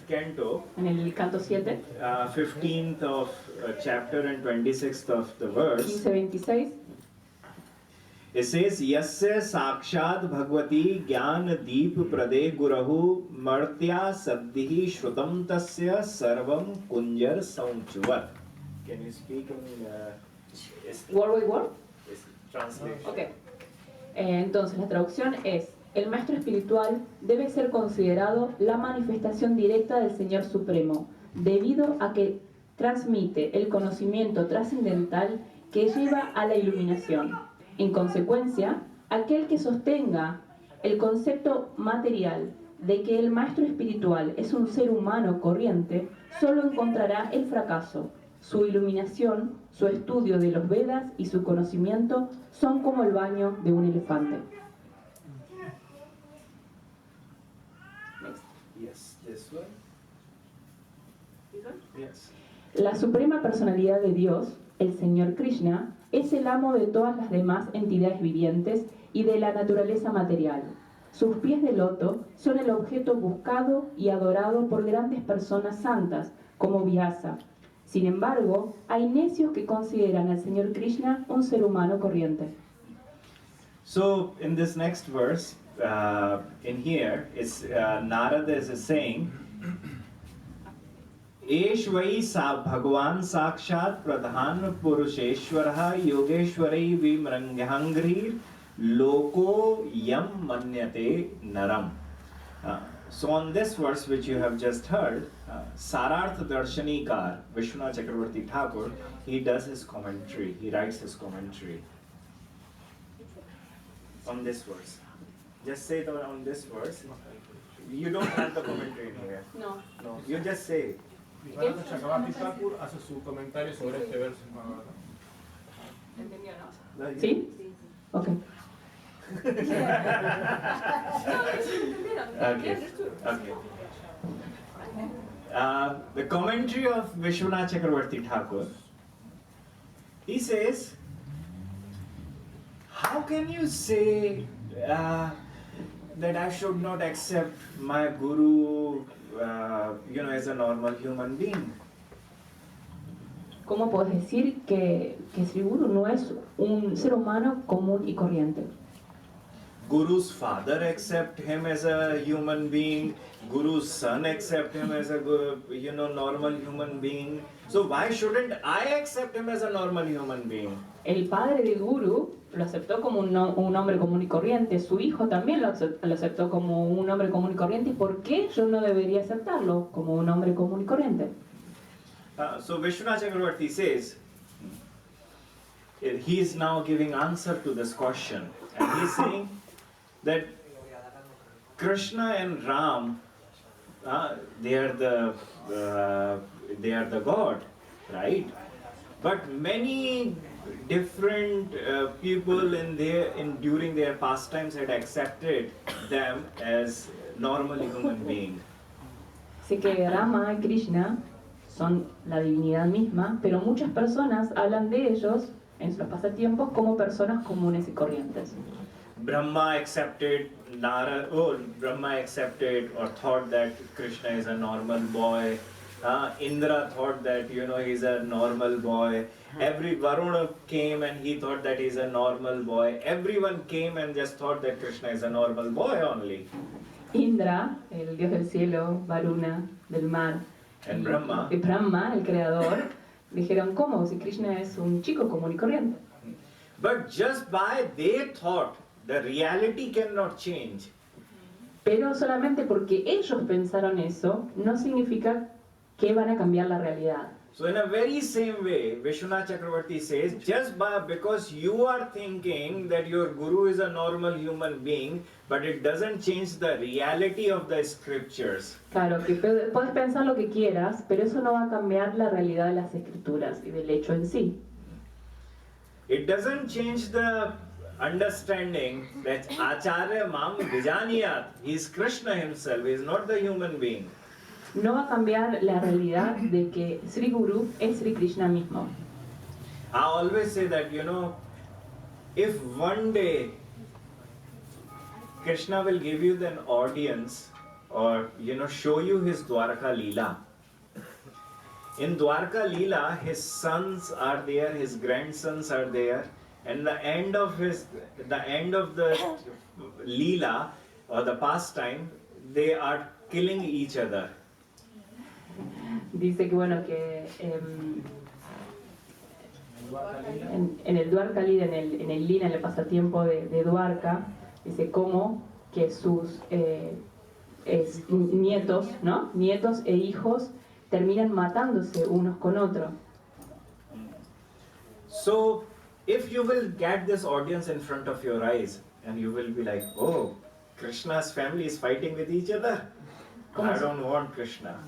canto, en el canto 7, 15th of chapter and 26th of the verse, 15-26, it says, Yasya sakshat bhagavati jnana deep prade gurahu martya sabdihi shrutam tasya sarvam kunjar saunchuvat. Can you speak in word by word. translation? Ok. Entonces la traducción es, el maestro espiritual debe ser considerado la manifestación directa del Señor Supremo, debido a que transmite el conocimiento trascendental que lleva a la iluminación. En consecuencia, aquel que sostenga el concepto material de que el maestro espiritual es un ser humano corriente, solo encontrará el fracaso. Su iluminación, su estudio de los Vedas y su conocimiento son como el baño de un elefante. Yes, this one. Yes. La suprema personalidad de Dios, el Señor Krishna, es el amo de todas las demás entidades vivientes y de la naturaleza material. Sus pies de loto son el objeto buscado y adorado por grandes personas santas, como Vyasa. Sin embargo, hay necios que consideran al Señor Krishna un ser humano corriente. So in this next verse, in here, it's Narada is saying, Eshvai sa Bhagavan Sakshat Pradhan Purusheshwaraha Yogeshwarai Vimranghangrir Loko Yam Manyate Naram. So on this verse which you have just heard, Sararth Darshanikar, Vishwanath Chakravarti Thakur, he does his commentary, he writes his commentary on this verse. Just say that on this verse. You don't have the commentary in here. No. No, you just say. Vishwanath Chakravarti Thakur hace su comentario sobre este verso. ¿Entendió, no? ¿Sí? Ok. Okay. Okay. The commentary of Vishwanath Chakravarti Thakur, he says, how can you say that I should not accept my Guru, as a normal human being? ¿Cómo puedes decir que Sri Guru no es un ser humano común y corriente? Guru's father accept him as a human being. Guru's son accept him as a normal human being. So why shouldn't I accept him as a normal human being? El padre de Guru lo aceptó como un hombre común y corriente. Su hijo también lo aceptó como un hombre común y corriente. ¿Y por qué yo no debería aceptarlo como un hombre común y corriente? So Vishwanath Chakravarti says, he is now giving answer to this question, and he is saying that Krishna and Ram, they are the God, right? But many different people during their pastimes had accepted them as normal human beings. Sé que Rama y Krishna son la divinidad misma, pero muchas personas hablan de ellos en sus pasatiempos como personas comunes y corrientes. Brahma accepted or thought that Krishna is a normal boy. Indra thought that he's a normal boy. Every Varuna came and he thought that he's a normal boy. Everyone came and just thought that Krishna is a normal boy only. Indra, el dios del cielo, Varuna, del mar, And Brahma, y Brahma, el creador, dijeron, ¿cómo? Si Krishna es un chico común y corriente. but just by their thought, the reality cannot change. Pero solamente porque ellos pensaron eso, no significa que van a cambiar la realidad. So in a very same way, Vishwanath Chakravarti says, because you are thinking that your Guru is a normal human being, but it doesn't change the reality of the scriptures. Claro, que puedes pensar lo que quieras, pero eso no va a cambiar la realidad de las escrituras y del hecho en sí. It doesn't change the understanding that Acharya Mam Vijaniyat, he is Krishna himself, he is not the human being. No va a cambiar la realidad de que Sri Guru es Sri Krishna mismo. I always say that, if one day Krishna will give you an audience or, show you his Dwarka Leela. In Dwarka Leela, his sons are there, his grandsons are there, and the end of the Leela or the pastime, they are killing each other. Dice que bueno, que en el Dwarka Lila, en el Lila, en el pasatiempo de Dwarka, dice cómo que sus nietos, ¿no? Nietos e hijos terminan matándose unos con otros. So, if you will get this audience in front of your eyes, and you will be like, oh, Krishna's family is fighting with each other. I don't want Krishna.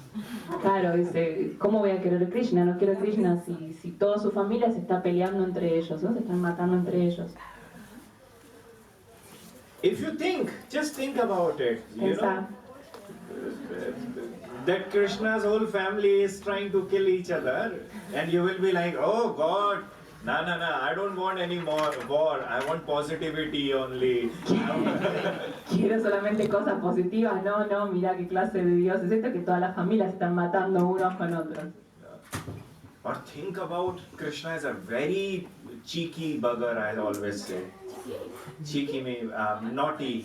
Claro, dice, ¿cómo voy a querer Krishna? No quiero Krishna si toda su familia se está peleando entre ellos, ¿no? Se están matando entre ellos. If you just think about it, Pensa, that Krishna's whole family is trying to kill each other, and you will be like, oh God, no, I don't want any more war, I want positivity only. quiero solamente cosas positivas, no, mira qué clase de Dios es esto, que todas las familias se están matando unos con otros. Or think about Krishna as a very cheeky bugger, I always say. Cheeky means naughty.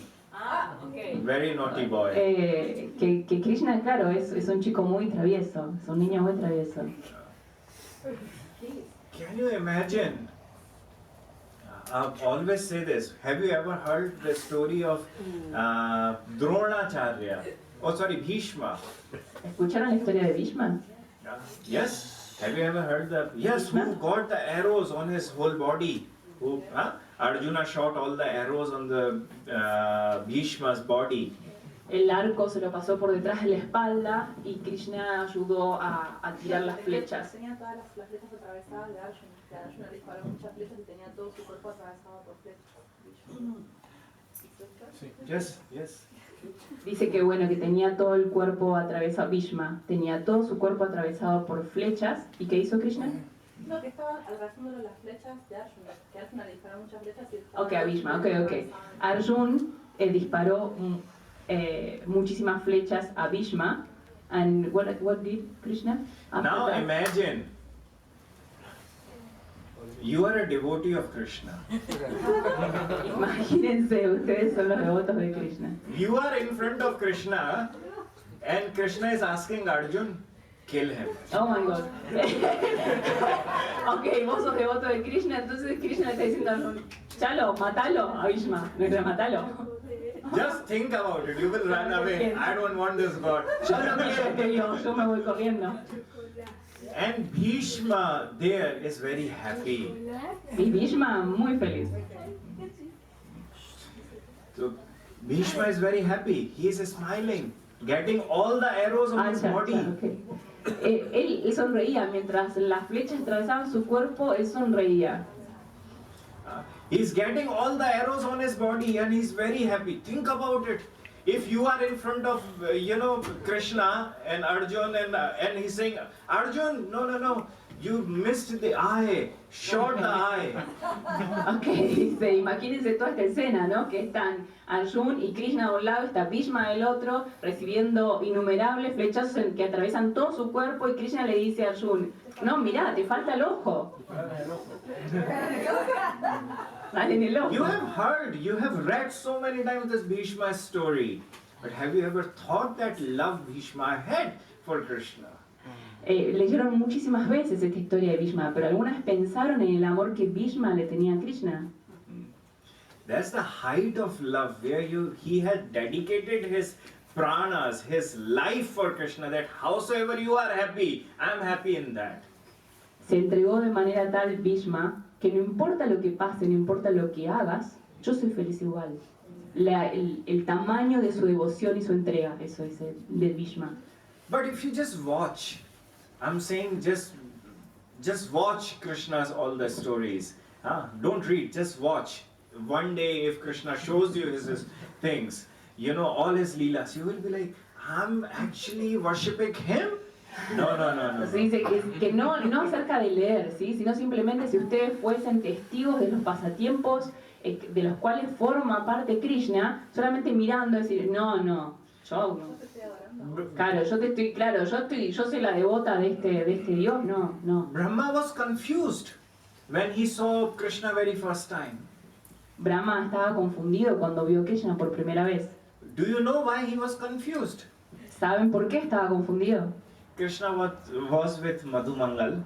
Okay. Very naughty boy. Que Krishna, claro, es un chico muy travieso, es un niño muy travieso. Can you imagine? I always say this. Have you ever heard the story of Dronacharya? Oh, sorry, Bhishma. ¿Escucharon la historia de Bhishma? Yes. Have you ever heard that? Yes. Who got the arrows on his whole body? Who? Arjuna shot all the arrows on the Bhishma's body. El arco se lo pasó por detrás de la espalda y Krishna ayudó a tirar las flechas. Tenía todas las flechas atravesadas de Arjuna. Que Arjuna disparó muchas flechas y tenía todo su cuerpo atravesado por flechas. Yes. Dice que bueno, que tenía todo el cuerpo atravesado, Bhishma tenía todo su cuerpo atravesado por flechas. ¿Y qué hizo Krishna? No, que estaban alcanzándolo las flechas de Arjuna, que Arjuna le disparó muchas flechas y estaba... Ok, a Bhishma, ok. Arjun disparó muchísimas flechas a Bhishma. And what did Krishna? After Now that? imagine, you are a devotee of Krishna. Imagínense, ustedes son los devotos de Krishna. You are in front of Krishna and Krishna is asking Arjun, kill him. Oh my God. Ok, vos sos devoto de Krishna, entonces Krishna le está diciendo a Arjun, chalo, matalo a Bhishma, no es matalo. Just think about it, you will run away. I don't want this God. Yo no quiero que yo me voy corriendo. And Bhishma there is very happy. Y Bhishma muy feliz. So Bhishma is very happy. He is smiling, getting all the arrows on his body. Okay. Él sonreía mientras las flechas atravesaban su cuerpo, él sonreía. He's getting all the arrows on his body and he's very happy. Think about it. If you are in front of, Krishna and Arjun and he's saying, Arjun, no, you missed the eye, shot the eye. Ok, dice, imagínense toda esta escena, ¿no? Que están Arjun y Krishna de un lado, está Bhishma del otro, recibiendo innumerables flechazos que atraviesan todo su cuerpo y Krishna le dice a Arjun, no, mirá, te falta el ojo. Dale en el ojo. You have heard, you have read so many times this Bhishma story. But have you ever thought that love Bhishma had for Krishna? Leyeron muchísimas veces esta historia de Bhishma, pero algunas pensaron en el amor que Bhishma le tenía a Krishna. That's the height of love, where he had dedicated his pranas, his life for Krishna, that howsoever you are happy, I am happy in that. Se entregó de manera tal Bhishma que no importa lo que pase, no importa lo que hagas, yo soy feliz igual. El tamaño de su devoción y su entrega, eso es de Bhishma. But if you just watch, I'm saying just watch Krishna's all the stories. Don't read, just watch. One day if Krishna shows you his things, all his leelas, you will be like, I'm actually worshipping him? No. Se dice que no acerca de leer, ¿sí? Sino simplemente si ustedes fuesen testigos de los pasatiempos de los cuales forma parte Krishna, solamente mirando decir, yo no. Claro, yo soy la devota de este Dios, no. Brahma was confused when he saw Krishna very first time. Brahma estaba confundido cuando vio a Krishna por primera vez. Do you know why he was confused? ¿Saben por qué estaba confundido? Krishna was with Madhu Mangal,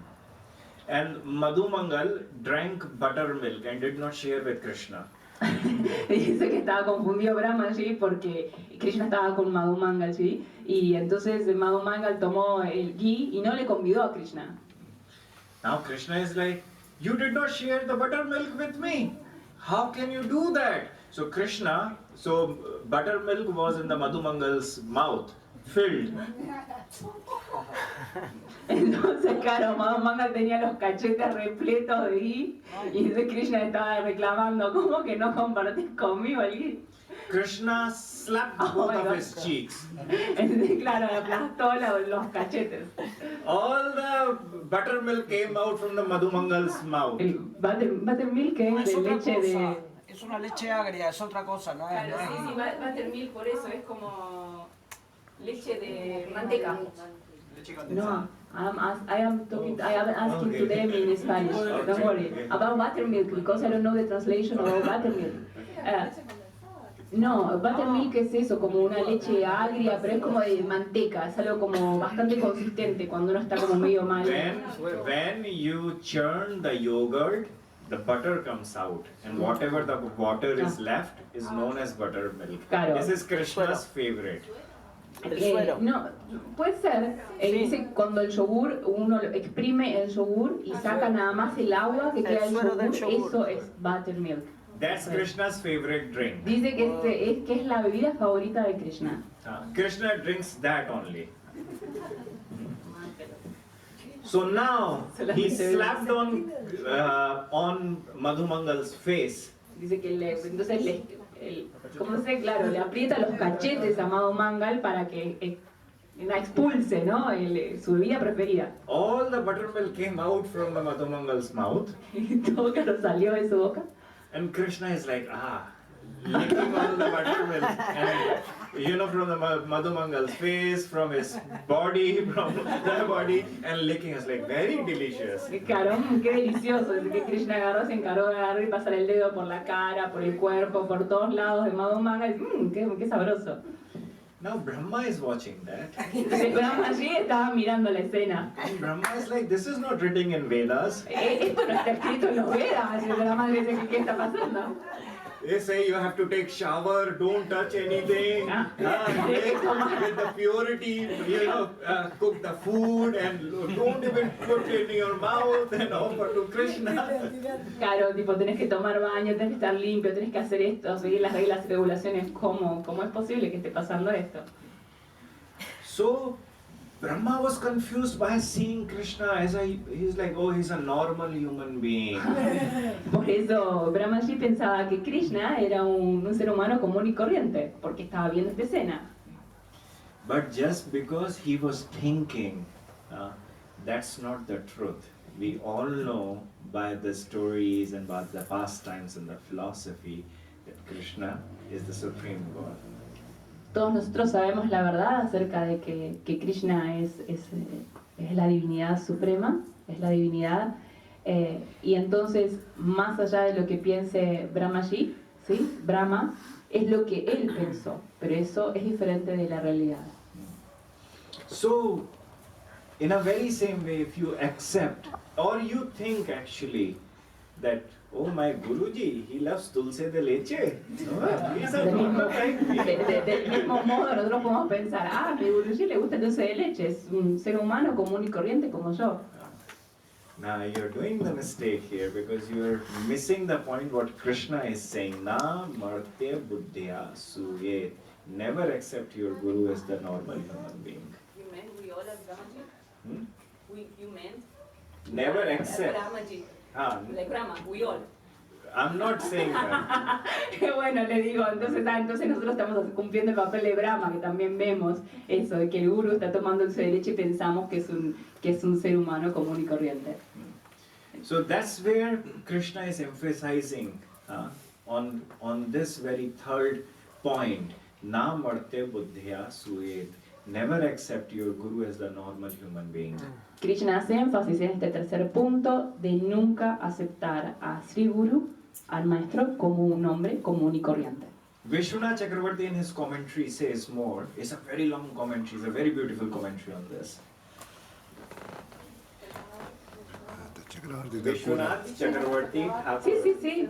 and Madhu Mangal drank buttermilk and did not share with Krishna. Dice que estaba confundido Brahma, ¿sí? Porque Krishna estaba con Madhu Mangal, ¿sí? Y entonces Madhu Mangal tomó el ghee y no le convidó a Krishna. Now Krishna is like, you did not share the buttermilk with me. How can you do that? So buttermilk was in the Madhu Mangal's mouth, filled. Entonces, claro, Madhu Mangal tenía los cachetes repletos de ghee y entonces Krishna estaba reclamando, ¿cómo que no compartís conmigo el ghee? Krishna slapped both of his cheeks. Entonces, claro, le aplastó los cachetes. All the buttermilk came out from the Madhu Mangal's mouth. El buttermilk es de leche de... Es una leche agria, es otra cosa, ¿no? Claro, sí, buttermilk por eso es como leche de manteca. No, I am asking to them in Spanish. Don't worry about buttermilk because I don't know the translation about buttermilk. No, buttermilk es eso, como una leche agria, pero es como de manteca, es algo como bastante consistente cuando uno está como medio mal. When you churn the yogurt, the butter comes out, and whatever the water is left is known as buttermilk. Claro. This is Krishna's favorite. No, puede ser. Dice cuando el yogur, uno exprime el yogur y saca nada más el agua que queda del yogur, eso es buttermilk. That's Krishna's favorite drink. Dice que es la bebida favorita de Krishna. Krishna drinks that only. So now he slapped on Madhu Mangal's face. Dice que entonces ¿cómo se? Claro, le aprieta los cachetes a Madhu Mangal para que la expulse, ¿no? Su bebida preferida. All the buttermilk came out from the Madhumangal's mouth, Y todo claro salió de su boca. and Krishna is like, licking all the buttermilk, and from the Madhumangal's face, from his body, from the body, and licking is like very delicious. Claro, qué delicioso. Así que Krishna agarró, se encargó de agarrar y pasar el dedo por la cara, por el cuerpo, por todos lados de Madhumangal. Qué sabroso. Now Brahma is watching that. Entonces Brahmaji estaba mirando la escena. And Brahma is like, this is not written in Vedas. Esto no está escrito en los Vedas. Y Brahma dice, ¿qué está pasando? They say you have to take shower, don't touch anything, with the purity, cook the food and don't even put it in your mouth and offer to Krishna. Claro, tipo, tenés que tomar baño, tenés que estar limpio, tenés que hacer esto, seguir las reglas y regulaciones. ¿Cómo es posible que esté pasando esto? So, Brahma was confused by seeing Krishna he's like, oh, he's a normal human being. Por eso Brahmaji pensaba que Krishna era un ser humano común y corriente, porque estaba viendo esta escena. But just because he was thinking, that's not the truth. We all know by the stories and by the pastimes and the philosophy that Krishna is the supreme God. Todos nosotros sabemos la verdad acerca de que Krishna es la divinidad suprema, es la divinidad, y entonces, más allá de lo que piense Brahmaji, ¿sí? Brahma es lo que él pensó, pero eso es diferente de la realidad. So, in a very same way, if you accept, or you think actually, that, oh, my Guruji, he loves dulce de leche. No, he's a normal guy. Del mismo modo, nosotros podemos pensar, mi Guruji le gusta el dulce de leche, es un ser humano común y corriente como yo. Now you're doing the mistake here because you're missing the point what Krishna is saying. Na marte buddhya suyet. Never accept your Guru as the normal human being. You meant we all as Brahmaji? You meant? Never accept. Brahmaji. Like Brahma, we all. I'm not saying that. Bueno, le digo, entonces nosotros estamos cumpliendo el papel de Brahma, que también vemos eso, de que el Guru está tomando dulce de leche y pensamos que es un ser humano común y corriente. So that's where Krishna is emphasizing on this very third point. Na marte buddhya suyet. Never accept your Guru as the normal human being. Krishna hace énfasis en este tercer punto de nunca aceptar a Sri Guru, al maestro, como un hombre común y corriente. Vishwanath Chakravarti in his commentary says more. It's a very long commentary. It's a very beautiful commentary on this. Vishwanath Chakravarti. Sí.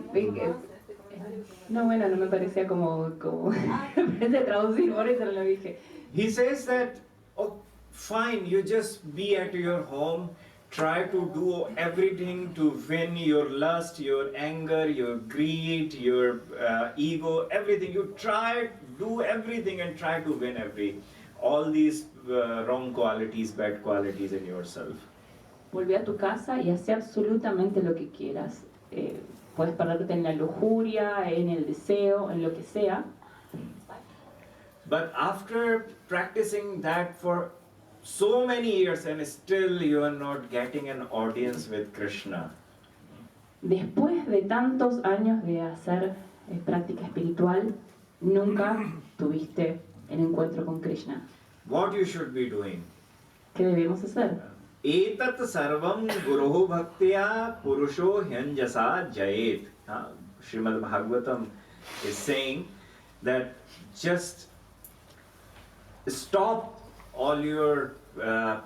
No, bueno, no me parecía como de traducir, por eso no lo dije. He says that, oh, fine, you just be at your home, try to do everything to win your lust, your anger, your greed, your ego, everything. You try, do everything and try to win all these wrong qualities, bad qualities in yourself. Volvé a tu casa y haz absolutamente lo que quieras. Puedes perderte en la lujuria, en el deseo, en lo que sea. But after practicing that for so many years and still you are not getting an audience with Krishna. Después de tantos años de hacer práctica espiritual, nunca tuviste el encuentro con Krishna. What you should be doing? ¿Qué debemos hacer? Etat sarvam guruh bhaktya purusho hyanjasa jayet. Srimad Bhagavatam is saying that just stop all your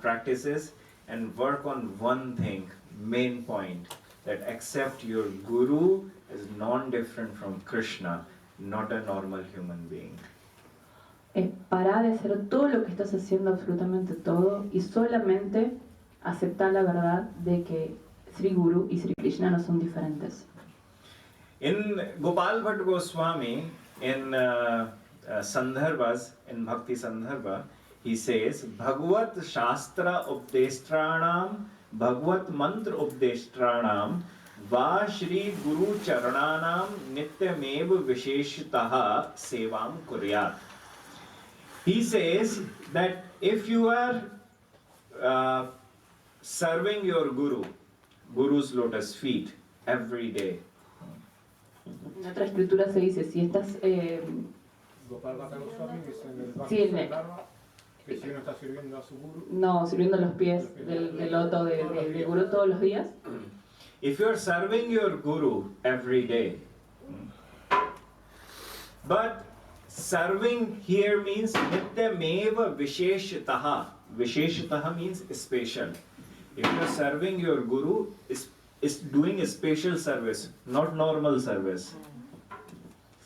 practices and work on one thing, main point, that accept your Guru as non-different from Krishna, not a normal human being. Pará de hacer todo lo que estás haciendo, absolutamente todo, y solamente aceptar la verdad de que Sri Guru y Sri Krishna no son diferentes. In Gopal Bhatt Goswami, in Sandarbhas, in Bhakti Sandarbha, he says, Bhagavat Shastra Updestranam, Bhagavat Mantra Updestranam, Va Shri Guru Charananam Nityamev Visheshitaha Sevam Kuryat. he says that if you are serving your Guru's lotus feet every day, En otra escritura se dice, si estás... Gopal Goswami dice en el Sí, en barrio el- Dharma que si uno está sirviendo a su guru, No, sirviendo los pies del loto del gurú todos los días. if you are serving your Guru every day, but serving here means nityameva visheshataha. Visheshataha means special. If you are serving your Guru, is doing a special service, not normal service.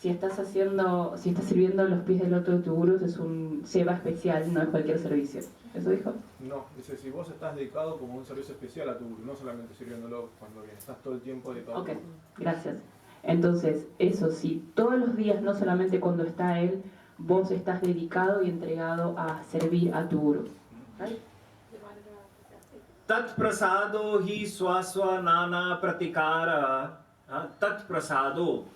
Si estás sirviendo los pies del loto de tu gurú, es un seva especial, no es cualquier servicio. ¿Eso dijo? no, dice si vos estás dedicado como un servicio especial a tu guru, no solamente sirviéndolo cuando viene, estás todo el tiempo dedicado. Ok, gracias. Entonces, eso sí, todos los días, no solamente cuando está él, vos estás dedicado y entregado a servir a tu gurú. ¿Vale? De manera especial. Tat prasado hi swaswa nana pratikara. Tat prasado.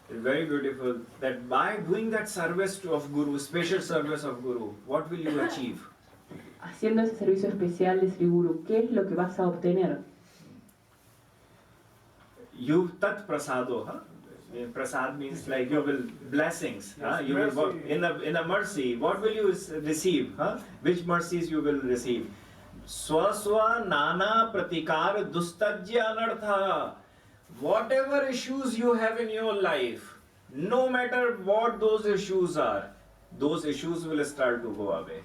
It's very beautiful that by doing that service of Guru, special service of Guru, what will you achieve? Haciendo ese servicio especial de Sri Guru, ¿qué es lo que vas a obtener? You tat prasado, huh? Prasad means like you will blessings. Huh? You will work in a mercy. What will you receive? Huh? Which mercies you will receive? Swaswa nana pratikar dustajya anartha. Whatever issues you have in your life, no matter what those issues are, those issues will start to go away.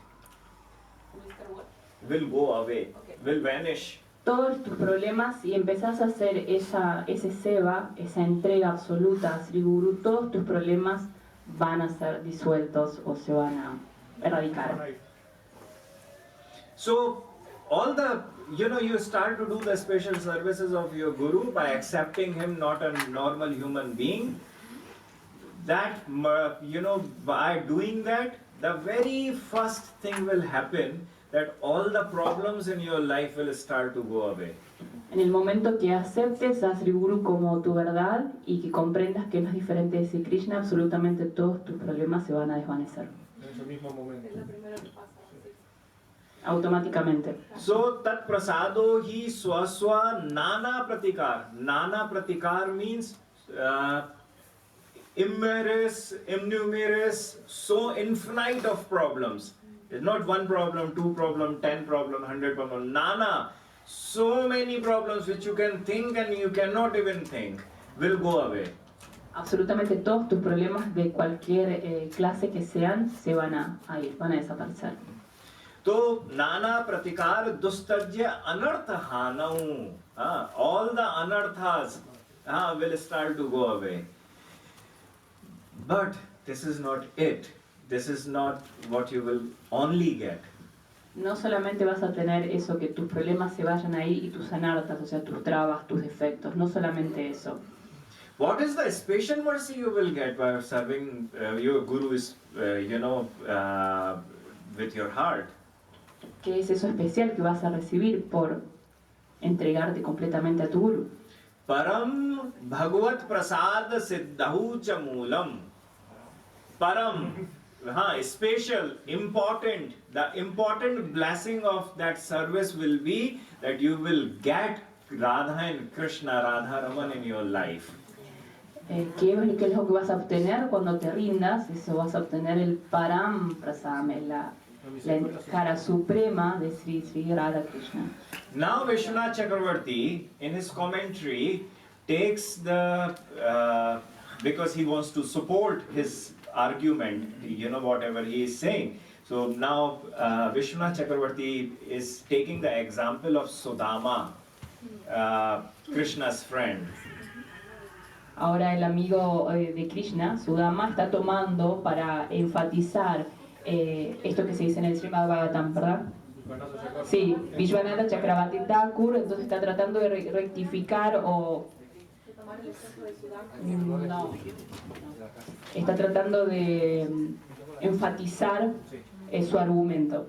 Will go away. Okay. Will vanish. Todos tus problemas, y empezás a hacer ese seva, esa entrega absoluta a Sri Guru, todos tus problemas van a ser disueltos o se van a erradicar. So, all the, you start to do the special services of your Guru by accepting him not a normal human being. That, by doing that, the very first thing will happen that all the problems in your life will start to go away. En el momento que aceptes a Sri Guru como tu verdad y que comprendas que no es diferente de Sri Krishna, absolutamente todos tus problemas se van a desvanecer. En ese mismo momento. Es lo primero que pasa. Sí. Automáticamente. So, tat prasado hi swaswa nana pratikar. Nana pratikar means imnumerous, so infinite of problems. It's not one problem, two problem, 10 problem, 100 problem. Nana, so many problems which you can think and you cannot even think will go away. Absolutamente todos tus problemas de cualquier clase que sean se van a ir, van a desaparecer. So, nana pratikar dustajya anarthanau. All the anarthas will start to go away. But this is not it. This is not what you will only get. No solamente vas a tener eso, que tus problemas se vayan a ir y tus anartas, o sea, tus trabas, tus defectos, no solamente eso. What is the special mercy you will get by serving your Guru is, with your heart? ¿Qué es eso especial que vas a recibir por entregarte completamente a tu Guru? Param Bhagavat Prasad Siddhahu Chamulam. Param, special, important. The important blessing of that service will be that you will get Radha and Krishna, Radha Raman in your life. ¿Qué es lo que vas a obtener cuando te rindas? Eso vas a obtener el Param Prasam, la cara suprema de Sri Radha Krishna. Now Vishwanath Chakravarti in his commentary takes the, because he wants to support his argument, whatever he is saying. So now Vishwanath Chakravarti is taking the example of Sudama, Krishna's friend. Ahora el amigo de Krishna, Sudama, está tomando para enfatizar esto que se dice en el Srimad Bhagavatam, ¿verdad? Sí, Vishwanatha Chakravarti Thakur, entonces está tratando de rectificar o... Tomar el ejemplo de Sudama. No, está tratando de enfatizar su argumento.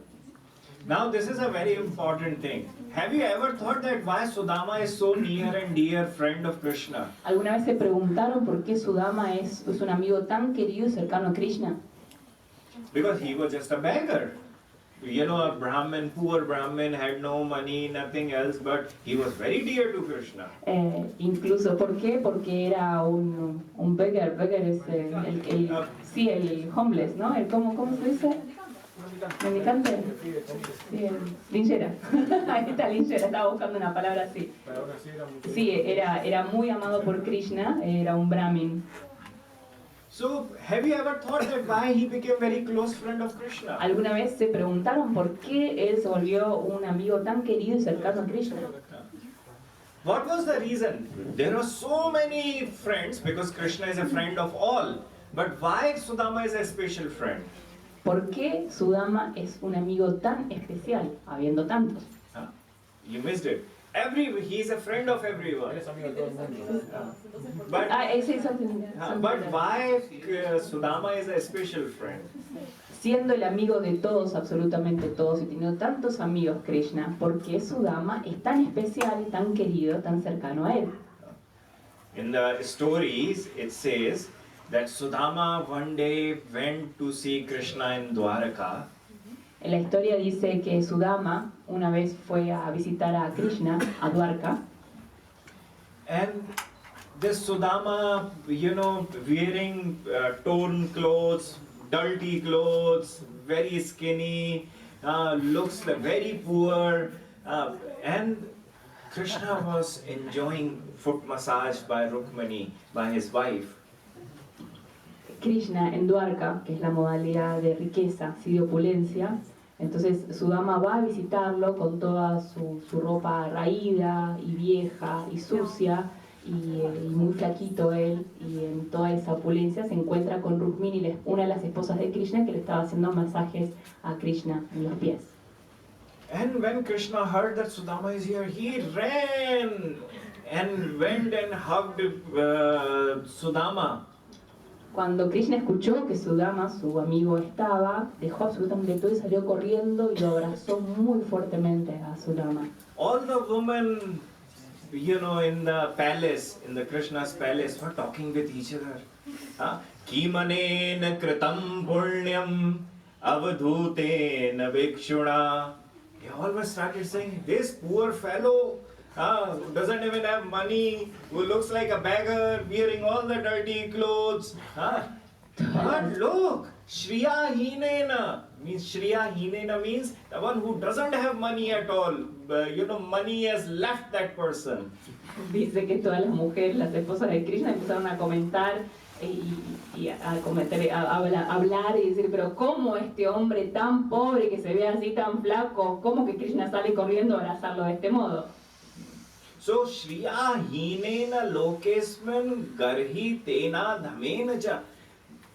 Now this is a very important thing. Have you ever thought that why Sudama is so near and dear friend of Krishna? ¿Alguna vez se preguntaron por qué Sudama es un amigo tan querido y cercano a Krishna? because he was just a beggar. You know, a Brahmin, poor Brahmin, had no money, nothing else, but he was very dear to Krishna. Incluso, ¿por qué? Porque era un beggar. Beggar es sí, el homeless, ¿no? ¿Cómo se dice? ¿Mendicante? Sí, linchera. Ahí está, linchera, estaba buscando una palabra así. Sí, era muy amado por Krishna, era un brahmin. So, have you ever thought that why he became very close friend of Krishna? ¿Alguna vez se preguntaron por qué él se volvió un amigo tan querido y cercano a Krishna? What was the reason? There are so many friends because Krishna is a friend of all. But why Sudama is a special friend? ¿Por qué Sudama es un amigo tan especial, habiendo tantos? You missed it. He is a friend of everyone. Eres amigo de todo el mundo. But why Sudama is a special friend? Siendo el amigo de todos, absolutamente todos, y teniendo tantos amigos Krishna, ¿por qué Sudama es tan especial, tan querido, tan cercano a él? In the stories, it says that Sudama one day went to see Krishna in Dwaraka. En la historia dice que Sudama una vez fue a visitar a Krishna, a Dwarka. And this Sudama, you know, wearing torn clothes, dirty clothes, very skinny, looks very poor. And Krishna was enjoying foot massage by Rukmani, by his wife. Krishna en Dwarka, que es la modalidad de riqueza, sí, de opulencia. Entonces Sudama va a visitarlo con toda su ropa raída y vieja y sucia y muy flaquito él, y en toda esa opulencia se encuentra con Rukmini, una de las esposas de Krishna, que le estaba haciendo masajes a Krishna en los pies. And when Krishna heard that Sudama is here, he ran and went and hugged Sudama. Cuando Krishna escuchó que Sudama, su amigo, estaba, dejó absolutamente todo y salió corriendo y lo abrazó muy fuertemente a Sudama. All the women, you know, in the palace, in the Krishna's palace, were talking with each other. Kimanena kritam punyam avadhutena vikshuna. They all started saying, this poor fellow who doesn't even have money, who looks like a beggar, wearing all the dirty clothes. But look, Shriya Hinena means the one who doesn't have money at all. You know, money has left that person. Dice que todas las mujeres, las esposas de Krishna, empezaron a comentar y a hablar y decir, pero ¿cómo este hombre tan pobre que se ve así tan flaco, cómo que Krishna sale corriendo a abrazarlo de este modo? So Shriya Hinena Lokesman Garhi Tena Dhamenaja.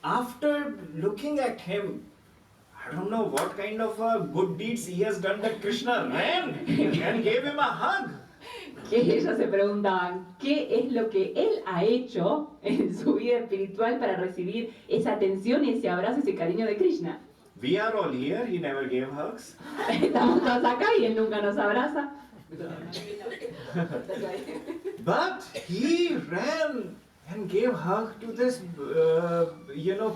After looking at him, I don't know what kind of good deeds he has done, that Krishna ran and gave him a hug. Que ellos se preguntaban qué es lo que él ha hecho en su vida espiritual para recibir esa atención y ese abrazo y ese cariño de Krishna. We are all here, he never gave hugs. Estamos todos acá y él nunca nos abraza. But he ran and gave hug to this,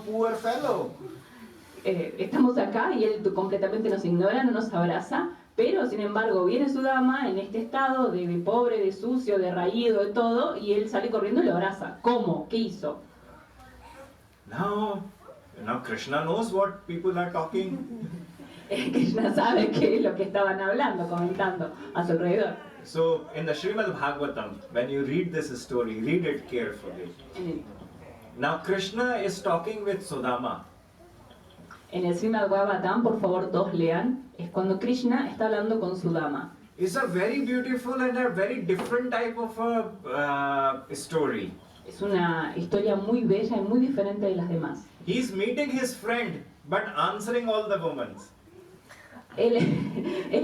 poor fellow. Estamos acá y él completamente nos ignora, no nos abraza, pero sin embargo viene Sudama en este estado de pobre, de sucio, de raído, de todo, y él sale corriendo y lo abraza. ¿Cómo? ¿Qué hizo? Now Krishna knows what people are talking. Krishna sabe qué es lo que estaban hablando, comentando a su alrededor. So in the Srimad Bhagavatam, when you read this story, read it carefully. Now Krishna is talking with Sudama. En el Srimad Bhagavatam, por favor todos lean, es cuando Krishna está hablando con Sudama. It's a very beautiful and a very different type of a story. Es una historia muy bella y muy diferente de las demás. He's meeting his friend, but answering all the women. Él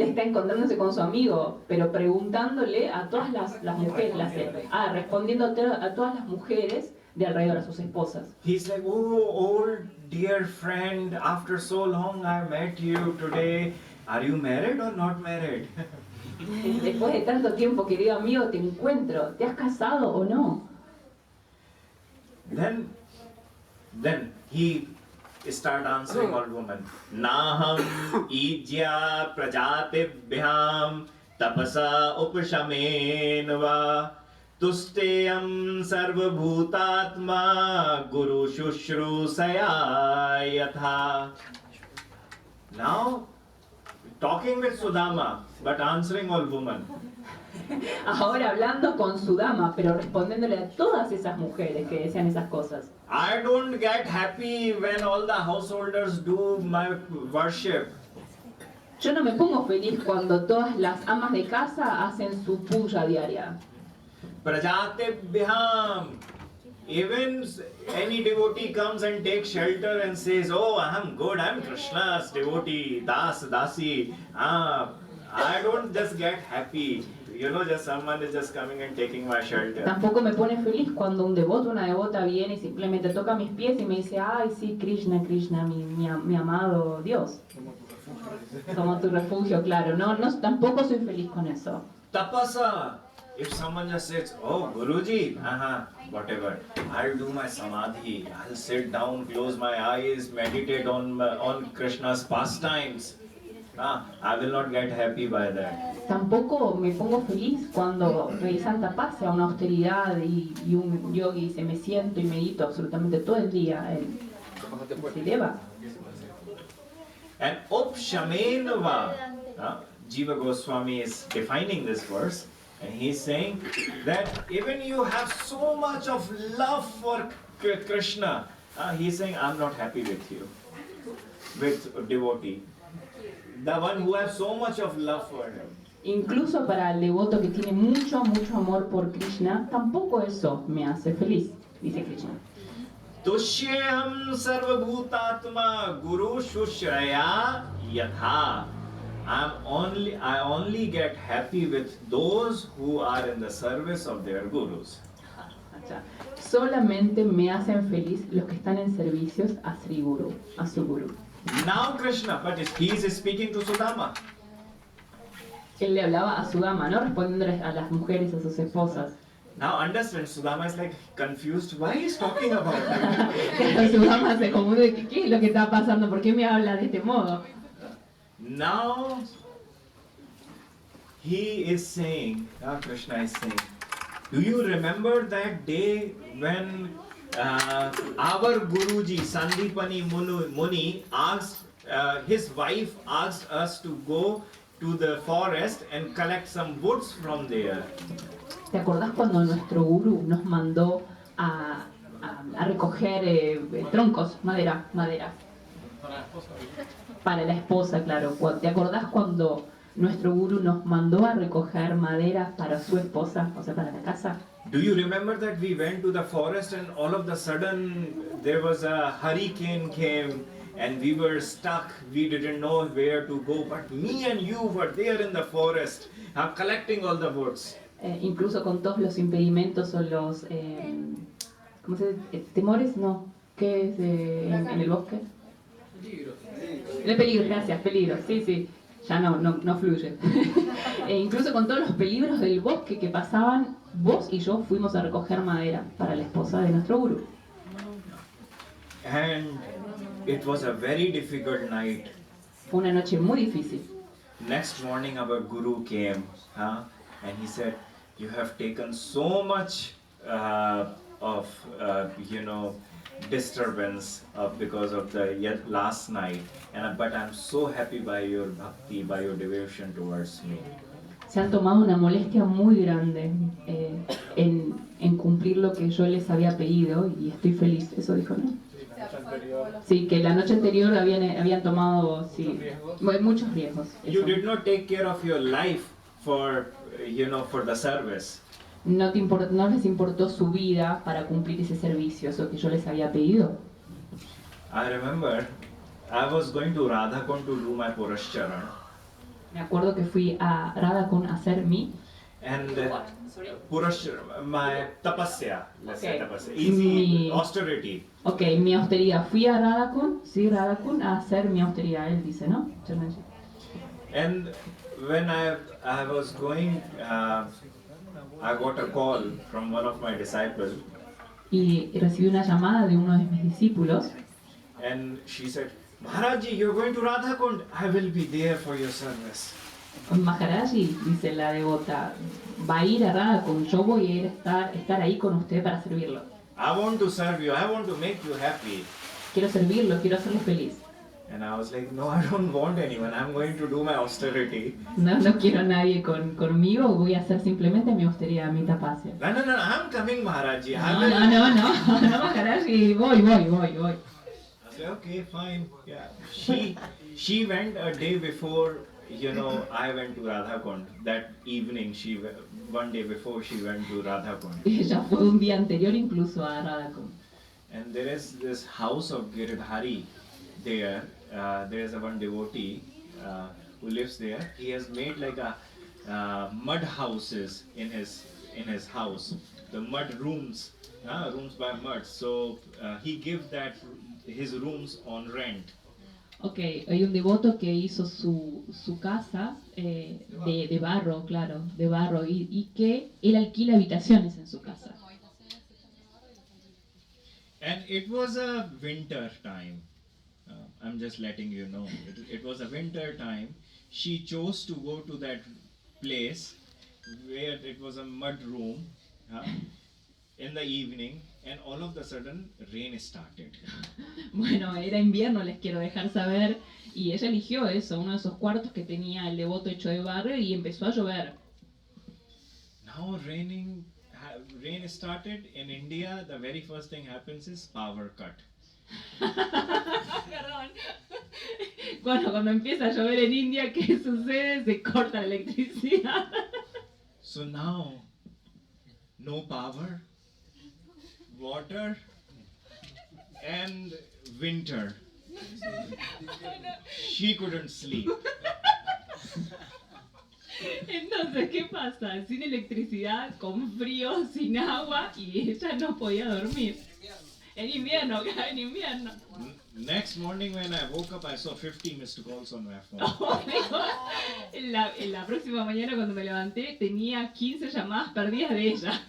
está encontrándose con su amigo, pero preguntándole a todas las mujeres, respondiendo a todas las mujeres de alrededor, a sus esposas. He's like, oh, old dear friend, after so long I met you today. Are you married or not married? Después de tanto tiempo, querido amigo, te encuentro. ¿Te has casado o no? Then he start answering all women. Naham ijya prajatibhyam tapasa upashamenva tusteyam sarvabhutatma guru shushrusaya yatha. Now, talking with Sudama, but answering all women. Ahora hablando con su dama, pero respondiéndole a todas esas mujeres que decían esas cosas. I don't get happy when all the householders do my worship. Yo no me pongo feliz cuando todas las amas de casa hacen su puja diaria. Prajatibhyam. Even any devotee comes and takes shelter and says, "Oh, I am good. I am Krishna's devotee, das, dasi." I don't just get happy. You know, just someone is just coming and taking my shelter. Tampoco me pone feliz cuando un devoto, una devota viene y simplemente toca mis pies y me dice, ay, sí, Krishna, Krishna, mi amado Dios. Como tu refugio, claro. No, tampoco soy feliz con eso. Tapasa. If someone just says, "Oh, Guruji, whatever, I'll do my samadhi. I'll sit down, close my eyes, meditate on Krishna's pastimes." I will not get happy by that. Tampoco me pongo feliz cuando realizan tapase a una austeridad y un yogi dice, me siento y medito absolutamente todo el día. Él se eleva. And Upshamenva, Jiva Goswami is defining this verse. And he's saying that even you have so much of love for Krishna, he's saying, I'm not happy with you, with devotee. The one who has so much of love for him. Incluso para el devoto que tiene mucho, mucho amor por Krishna, tampoco eso me hace feliz, dice Krishna. Tushyam sarvabhutatma guru shushraya yatha. I only get happy with those who are in the service of their gurus. Solamente me hacen feliz los que están en servicios a Sri Guru, a su Guru. Now Krishna, but he is speaking to Sudama. Él le hablaba a su dama, ¿no? Respondiéndole a las mujeres, a sus esposas. Now understand, Sudama is like confused. Why is talking about that? Su dama se confunde, ¿qué es lo que está pasando? ¿Por qué me habla de este modo? Now he is saying, Krishna is saying, do you remember that day when our Guruji Sandipani Muni asked, his wife asked us to go to the forest and collect some woods from there? ¿Te acordás cuando nuestro Guru nos mandó a recoger troncos, madera? Para la esposa, claro. ¿Te acordás cuando nuestro Guru nos mandó a recoger madera para su esposa, o sea, para la casa? Do you remember that we went to the forest and all of a sudden there was a hurricane came and we were stuck, we didn't know where to go, but me and you were there in the forest collecting all the woods. Incluso con todos los impedimentos o los ¿cómo se dice? ¿Temores? No. ¿Qué es en el bosque? El peligro, gracias, peligro, sí, ya no fluye. Incluso con todos los peligros del bosque que pasaban, vos y yo fuimos a recoger madera para la esposa de nuestro Guru. And it was a very difficult night. Fue una noche muy difícil. Next morning our Guru came, and he said, you have taken so much of disturbance because of the last night, but I'm so happy by your bhakti, by your devotion towards me. Se han tomado una molestia muy grande en cumplir lo que yo les había pedido y estoy feliz, eso dijo, ¿no? Sí, que la noche anterior habían tomado muchos riesgos. You did not take care of your life for the service. No les importó su vida para cumplir ese servicio, eso que yo les había pedido. I remember I was going to Radhakund to do my Purashcharan. Me acuerdo que fui a Radhakund a hacer and my tapasya, let's say tapasya, Mi austerity. Ok, mi austeridad. Fui a Radhakund a hacer mi austeridad, él dice, ¿no? Chandanji. And when I was going, I got a call from one of my disciples. Y recibí una llamada de uno de mis discípulos. And she said, Maharaji, you're going to Radha Kund. I will be there for your service. Maharaji, dice la devota, va a ir a Radha Kund, yo voy a ir a estar ahí con usted para servirlo. I want to serve you. I want to make you happy. Quiero servirlo, quiero hacerlo feliz. And I was like, no, I don't want anyone. I'm going to do my austerity. No quiero a nadie conmigo, voy a hacer simplemente mi austeridad, mi tapacia. No, I'm coming, Maharaji. No, Maharaji, voy. I said, okay, fine. Yeah. She went a day before, I went to Radha Kund. That evening, one day before she went to Radha Kund. Ella fue un día anterior incluso a Radha Kund. And there is this house of Giridhari there. There is one devotee who lives there. He has made like a mud houses in his house. The mud rooms, rooms by mud. So he gives his rooms on rent. Ok, hay un devoto que hizo su casa de barro, claro, de barro, y que él alquila habitaciones en su casa. And it was a winter time. I'm just letting you know. It was a winter time. She chose to go to that place where it was a mud room in the evening, and all of a sudden rain started. Bueno, era invierno, les quiero dejar saber, y ella eligió eso, uno de esos cuartos que tenía el devoto hecho de barro, y empezó a llover. Now rain started. In India, the very first thing happens is power cut. Perdón. Cuando empieza a llover en India, ¿qué sucede? Se corta la electricidad. So now, no power, water, and winter. She couldn't sleep. Entonces, ¿qué pasa? Sin electricidad, con frío, sin agua, y ella no podía dormir. En invierno, claro, en invierno. Next morning when I woke up, I saw 50 missed calls on my phone. En la próxima mañana cuando me levanté tenía 15 llamadas perdidas de ella.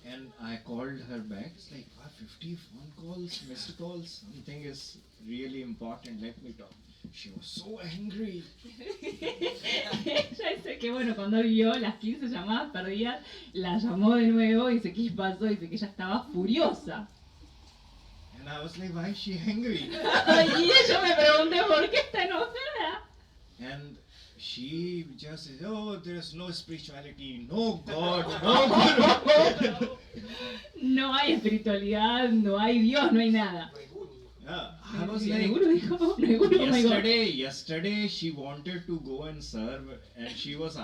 And I called her back. It's like, what, 50 phone calls, missed calls? Something is really important. Let me talk. She was so angry. Ella dice que bueno, cuando vio las 15 llamadas perdidas, la llamó de nuevo y dice, ¿qué pasó? Dice que ella estaba furiosa. And I was like, why is she angry? Y yo me pregunté, ¿por qué está enojada? And she just said, oh, there is no spirituality, no God, no Guru. No hay espiritualidad, no hay Dios, no hay nada. Yeah, I was ¿No hay like, Guru, dijo? ¿No hay Guru? Oh my God. yesterday she wanted to go and serve, and she was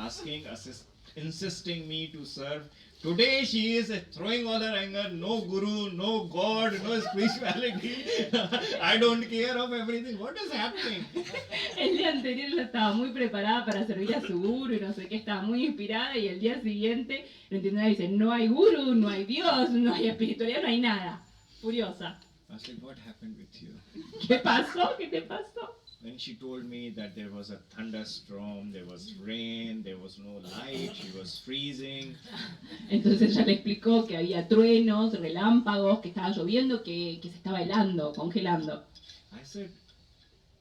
insisting me to serve. Today she is throwing all her anger, no Guru, no God, no spirituality. I don't care of everything. What is happening? El día anterior ella estaba muy preparada para servir a su Guru y no sé qué, estaba muy inspirada, y el día siguiente, no entiendo nada, dice, no hay Guru, no hay Dios, no hay espiritualidad, no hay nada. Furiosa. I was like, what happened with you? ¿Qué pasó? ¿Qué te pasó? When she told me that there was a thunderstorm, there was rain, there was no light, she was freezing. Entonces ella le explicó que había truenos, relámpagos, que estaba lloviendo, que se estaba helando, congelando. I said,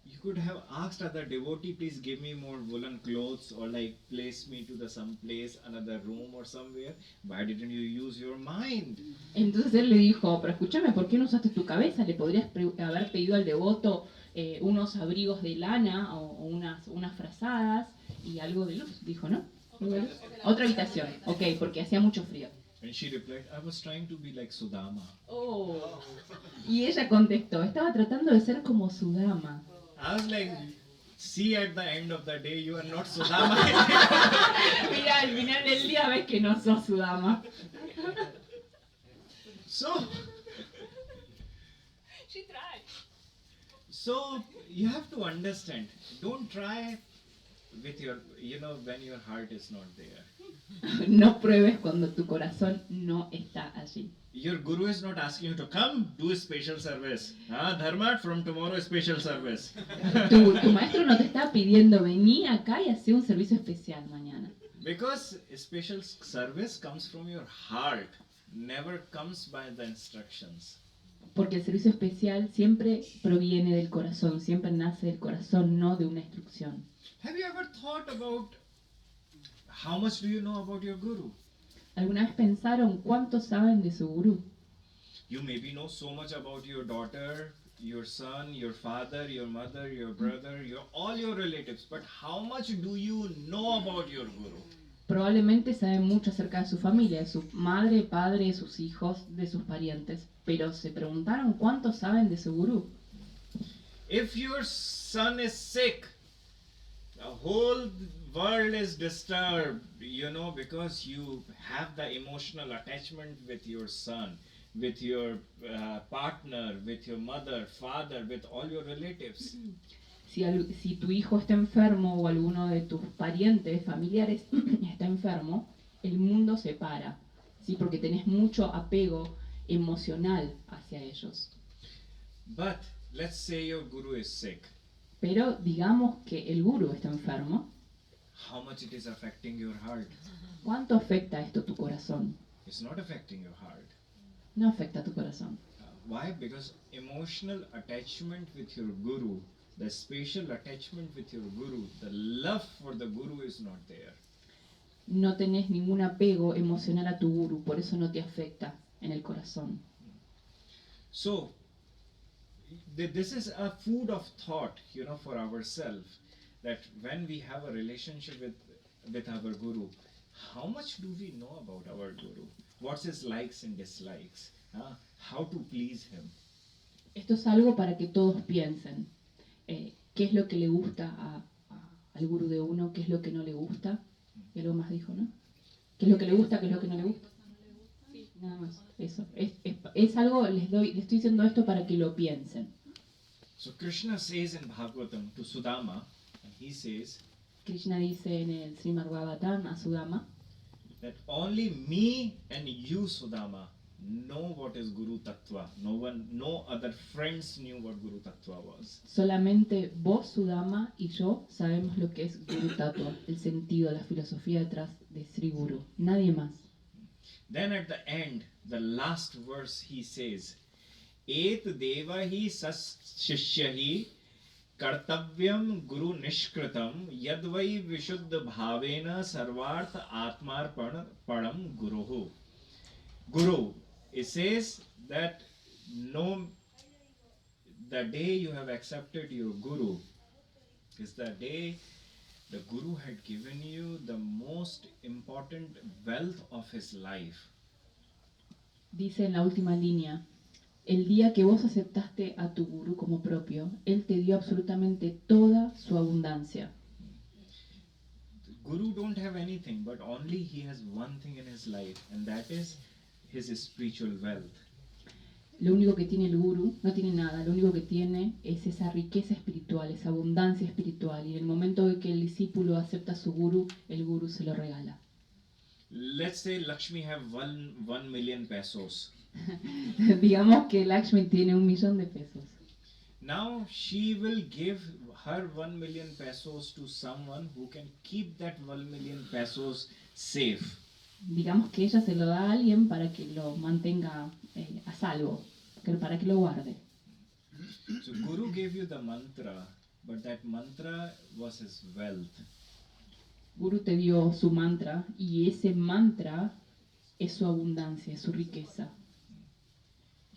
you could have asked other devotee, please give me more woolen clothes, or like place me to some place, another room or somewhere. Why didn't you use your mind? Entonces él le dijo, pero escúchame, ¿por qué no usaste tu cabeza? Le podrías haber pedido al devoto unos abrigos de lana o unas frazadas y algo de luz. Dijo, ¿no? Otra habitación, ok, porque hacía mucho frío. And she replied, I was trying to be like Sudama. Oh. Y ella contestó, estaba tratando de ser como su dama. I was like, see, at the end of the day, you are not Sudama. Mira, al final del día ves que no sos su dama. So, She tried. so you have to understand. Don't try with your, when your heart is not there. No pruebes cuando tu corazón no está allí. Your guru is not asking you to come do a special service. Dharma, from tomorrow special service. Tu maestro no te está pidiendo vení acá y hacer un servicio especial mañana. Because a special service comes from your heart, never comes by the instructions. Porque el servicio especial siempre proviene del corazón, siempre nace del corazón, no de una instrucción. Have you ever thought about how much do you know about your guru? ¿Alguna vez pensaron cuánto saben de su gurú? You maybe know so much about your daughter, your son, your father, your mother, your brother, all your relatives, but how much do you know about your guru? Probablemente saben mucho acerca de su familia, de su madre, padre, de sus hijos, de sus parientes, pero ¿se preguntaron cuánto saben de su gurú? If your son is sick, the whole world is disturbed, because you have the emotional attachment with your son, with your partner, with your mother, father, with all your relatives. Si tu hijo está enfermo o alguno de tus parientes, familiares está enfermo, el mundo se para, ¿sí? Porque tenés mucho apego emocional hacia ellos. But let's say your guru is sick. Pero digamos que el gurú está enfermo, How much it is affecting your heart? ¿cuánto afecta esto tu corazón? It's not affecting your heart. No afecta tu corazón. Why? Because emotional attachment with your guru, the special attachment with your guru, the love for the guru is not there. No tenés ningún apego emocional a tu gurú, por eso no te afecta en el corazón. So, this is a food of thought, for ourselves, that when we have a relationship with our guru, how much do we know about our guru? What's his likes and dislikes? How to please him? Esto es algo para que todos piensen. ¿Qué es lo que le gusta al gurú de uno? ¿Qué es lo que no le gusta? Y algo más dijo, ¿no? ¿Qué es lo que le gusta? ¿Qué es lo que no le gusta? Sí, nada más. Eso. Es algo, le estoy diciendo esto para que lo piensen. So Krishna says in Bhagavatam to Sudama, and he says Krishna dice en el Srimad Bhagavatam a Sudama that only me and you, Sudama, know what is Guru Tattva. No other friends knew what Guru Tattva was. solamente vos, Sudama, y yo sabemos lo que es Guru Tattva, el sentido, la filosofía detrás de Sri Guru. Nadie más. Then at the end, the last verse he says, Et devahi sas shishyahi kartavyam guru nishkritam yadvai vishuddha bhavena sarvartha atmarpanam guruhu. Guru, it says that the day you have accepted your guru is the day the guru had given you the most important wealth of his life. Dice en la última línea, el día que vos aceptaste a tu gurú como propio, él te dio absolutamente toda su abundancia. The guru don't have anything, but only he has one thing in his life, and that is his spiritual wealth. Lo único que tiene el gurú, no tiene nada, lo único que tiene es esa riqueza espiritual, esa abundancia espiritual. Y en el momento de que el discípulo acepta a su gurú, el gurú se lo regala. Let's say Lakshmi have 1 million pesos. Digamos que Lakshmi tiene 1.000.000 de pesos. Now she will give her 1 million pesos to someone who can keep that 1 million pesos safe. Digamos que ella se lo da a alguien para que lo mantenga a salvo, para que lo guarde. So Guru gave you the mantra, but that mantra was his wealth. Guru te dio su mantra y ese mantra es su abundancia, es su riqueza.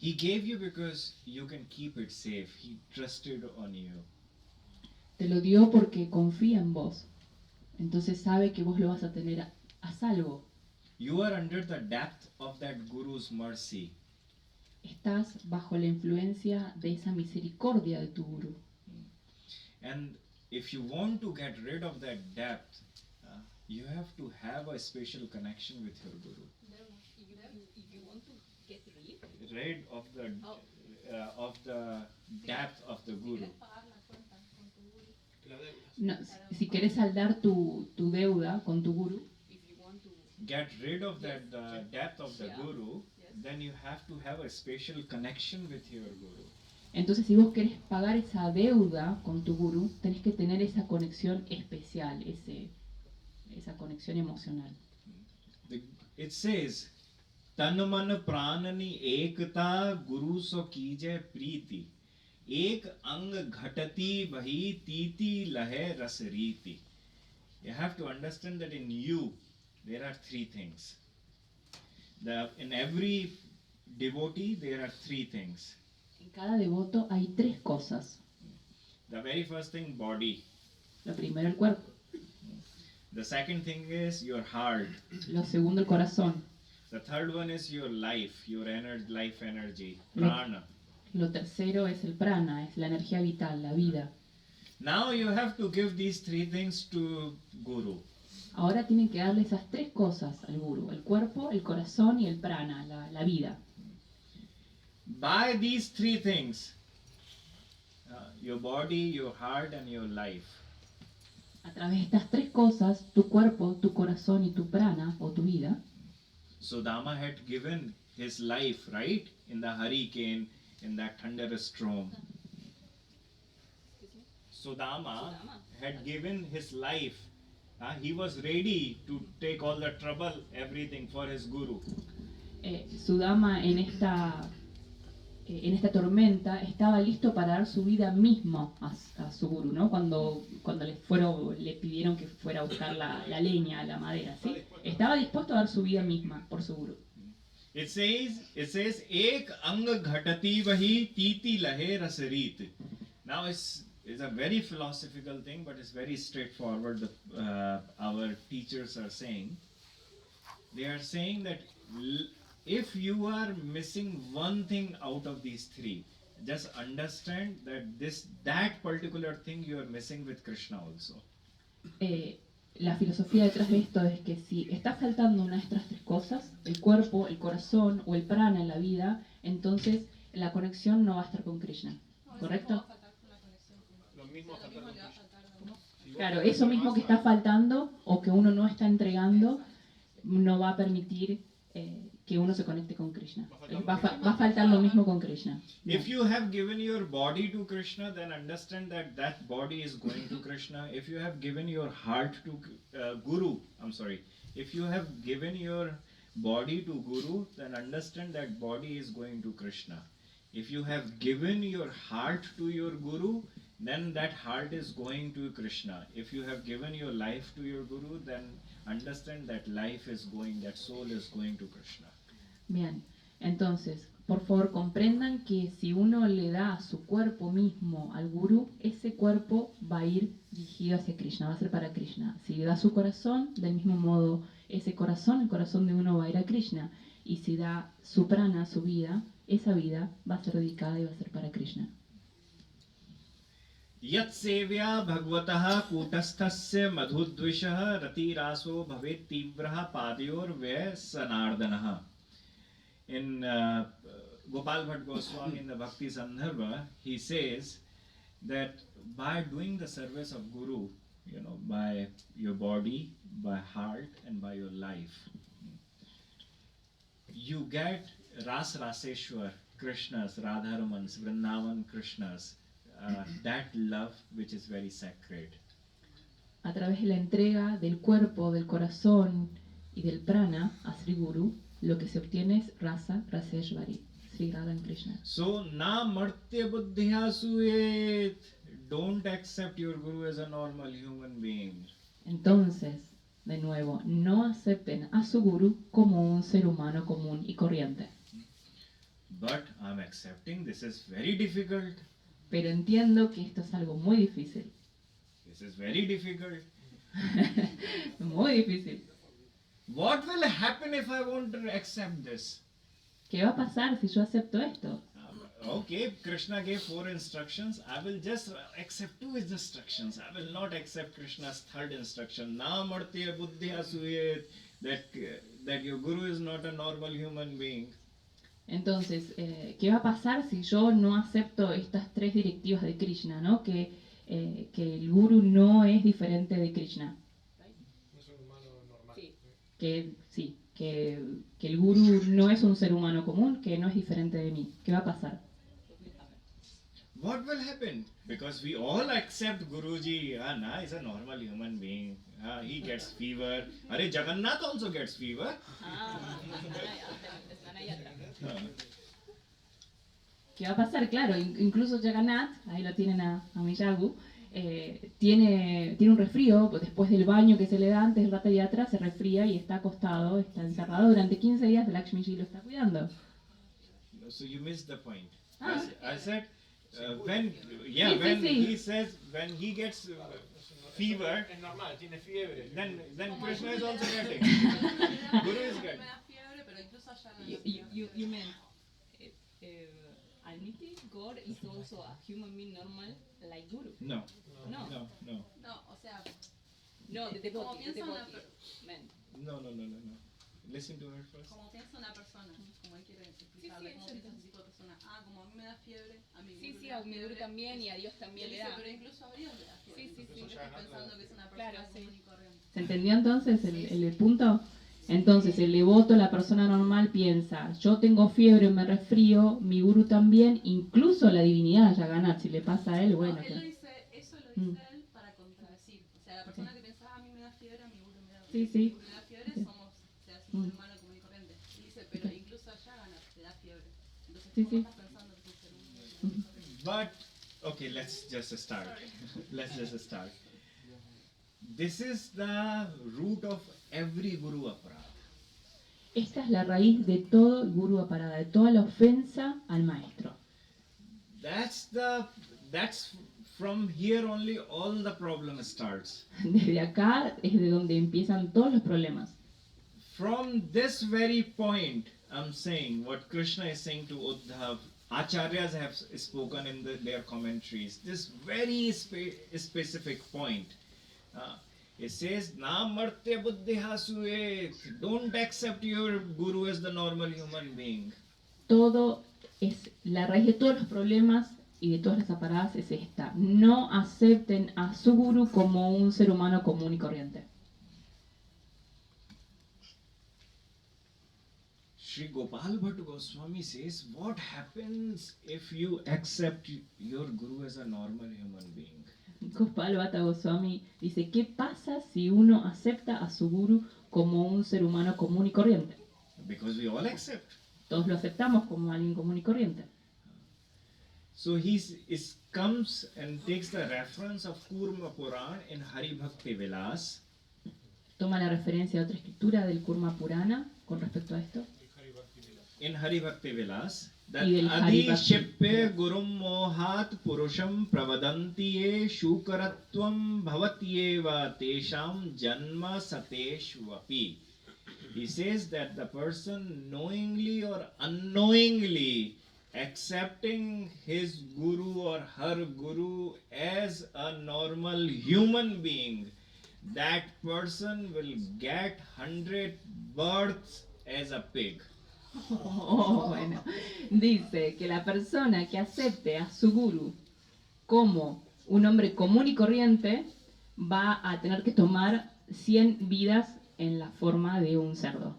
He gave you because you can keep it safe. He trusted on you. Te lo dio porque confía en vos. Entonces sabe que vos lo vas a tener a salvo. You are under the depth of that Guru's mercy. Estás bajo la influencia de esa misericordia de tu gurú. And if you want to get rid of that depth, you have to have a special connection with your Guru. If you want to get rid, Rid of the depth of the Guru. No, si querés saldar tu deuda con tu gurú, if you want to Get rid of that depth of the Guru, then you have to have a special connection with your Guru. entonces si vos querés pagar esa deuda con tu gurú, tenés que tener esa conexión especial, esa conexión emocional. It says, तन मन प्राणनि एकता गुरु सो कीजे प्रीति एक अंग घटती वही तीति लहे रस रीति. You have to understand that in you there are three things. In every devotee there are three things. En cada devoto hay tres cosas. The very first thing, body. Lo primero, el cuerpo. The second thing is your heart. Lo segundo, el corazón. The third one is your life, your life energy, prana. Lo tercero es el prana, es la energía vital, la vida. Now you have to give these three things to Guru. Ahora tienen que darle esas tres cosas al Guru: el cuerpo, el corazón y el prana, la vida. By these three things, your body, your heart and your life. A través de estas tres cosas, tu cuerpo, tu corazón y tu prana, o tu vida. Sudama had given his life, right? In the hurricane, in that thunderous storm. Sudama had given his life. He was ready to take all the trouble, everything for his Guru. Sudama en esta tormenta estaba listo para dar su vida mismo a su Guru, ¿no? Cuando le pidieron que fuera a buscar la leña, la madera, ¿sí? Estaba dispuesto a dar su vida misma por su Guru. It says, ek ang ghatati vahi titi lahe rasarit. Now it's a very philosophical thing, but it's very straightforward. Our teachers are saying, they are saying that if you are missing one thing out of these three, just understand that particular thing you are missing with Krishna also. La filosofía detrás de esto es que si está faltando una de estas tres cosas, el cuerpo, el corazón o el prana en la vida, entonces la conexión no va a estar con Krishna, ¿correcto? Lo mismo va a faltar con Krishna. Claro, eso mismo que está faltando o que uno no está entregando no va a permitir que uno se conecte con Krishna. Va a faltar lo mismo con Krishna. If you have given your body to Krishna, then understand that body is going to Krishna. If you have given your heart to if you have given your body to Guru, then understand that body is going to Krishna. If you have given your heart to your Guru, then that heart is going to Krishna. If you have given your life to your Guru, then understand that that soul is going to Krishna. Bien, entonces, por favor comprendan que si uno le da su cuerpo mismo al Guru, ese cuerpo va a ir dirigido hacia Krishna, va a ser para Krishna. Si le da su corazón, del mismo modo, ese corazón, el corazón de uno va a ir a Krishna. Y si da su prana, su vida, esa vida va a ser dedicada y va a ser para Krishna. Yat sevya bhagvatah kutasthasya madhudvishah ratiraso bhavet tivraha padyor ve sanardanaha. In Gopal Bhatt Goswami in the Bhakti Sandarbha, he says that by doing the service of Guru, by your body, by heart and by your life, you get Raseshwar, Krishnas, Radharamans, Vrindavan Krishnas, that love which is very sacred. A través de la entrega del cuerpo, del corazón y del prana a Sri Guru, lo que se obtiene es Raseshwari, Sri Radha and Krishna. So, na martya buddhya suet. Don't accept your Guru as a normal human being. Entonces, de nuevo, no acepten a su Guru como un ser humano común y corriente. But I'm accepting this is very difficult. Pero entiendo que esto es algo muy difícil. This is very difficult. Muy difícil. What will happen if I want to accept this? ¿Qué va a pasar si yo acepto esto? Okay, Krishna gave 4 instructions. I will just accept 2 instructions. I will not accept Krishna's 3rd instruction. Na martya buddhya suyet. That your Guru is not a normal human being. Entonces, ¿qué va a pasar si yo no acepto estas 3 directivas de Krishna, ¿no? Que el Guru no es diferente de Krishna. No es un humano normal. Sí. Que el Guru no es un ser humano común, que no es diferente de mí. ¿Qué va a pasar? what will happen? Because we all accept Guruji, na, he's a normal human being. He gets fever. Are Jagannath also gets fever. ¿Qué va a pasar? Claro, incluso Jagannath, ahí lo tienen a Miyagu, tiene un resfrío, pues después del baño que se le da antes del Rata Yatra, se resfría y está acostado, está encerrado durante 15 días, el Lakshmiji lo está cuidando. So you missed the point. Ah. I said, Sí. he says, when he gets fever, Es normal, tiene fiebre. then Krishna is also getting. Guru is getting. Me da fiebre, pero incluso allá no You meant admitting God is also a human being normal like Guru. No. No, No. No, o sea, no, the como devotee, the piensa una, devotee. Man. No. Listen to her first. como piensa una persona, como él quiere explicarle, Sí, como sí, piensa ese tipo de persona. Ah, como a mí me da fiebre, a mi Sí, gurú sí, le da a mi Guru fiebre. también y a Dios Y también él le dice, da. pero incluso a Dios le da fiebre. Sí, sí, sí. Yo estoy pensando que es una persona Claro, común sí. y corriente. ¿Se entendió entonces el punto? Entonces el devoto, la persona normal piensa, yo tengo fiebre, me resfrío, mi gurú también, incluso la divinidad Jagannath, si le pasa a él, bueno. No, él lo que- dice, eso lo dice él para contradecir. O sea, la persona que piensa, a mí me da fiebre, a mi gurú me da Sí, fiebre. sí. Mi gurú me da fiebre, somos, o sea, es un ser humano común y corriente. Y dice, pero incluso allá te da fiebre. Entonces, Sí, ¿cómo sí. estás pensando que es un ser humano común y corriente? But okay, let's just start. This is the root of every Guru aparat. Esta es la raíz de todo el gurú aparada, de toda la ofensa al maestro. That's from here only all the problem starts. Desde acá es de donde empiezan todos los problemas. From this very point, I'm saying what Krishna is saying to Uddhav. Acharyas have spoken in their commentaries. This very specific point. It says, "Na marte buddhiha suet." Don't accept your guru as the normal human being. Todo es la raíz de todos los problemas y de todas las aparadas es esta. No acepten a su gurú como un ser humano común y corriente. Sri Gopal Bhatt Goswami says, what happens if you accept your guru as a normal human being? Gopal Bhatt Goswami dice, ¿qué pasa si uno acepta a su gurú como un ser humano común y corriente? Because we all accept. Todos lo aceptamos como alguien común y corriente. So he comes and takes the reference of Kurma Puran in Hari Bhakti Vilas. Toma la referencia de otra escritura del Kurma Purana con respecto a esto. In Hari Bhakti Vilas, that Y del Hari Adi Bhakti. Shippe Gurum Mohat Purusham Pravadantiye Shukaratvam Bhavatyeva Tesham Janma Sateshvapi. He says that the person knowingly or unknowingly accepting his guru or her guru as a normal human being, that person will get 100 births as a pig. Bueno, dice que la persona que acepte a su gurú como un hombre común y corriente va a tener que tomar 100 vidas en la forma de un cerdo.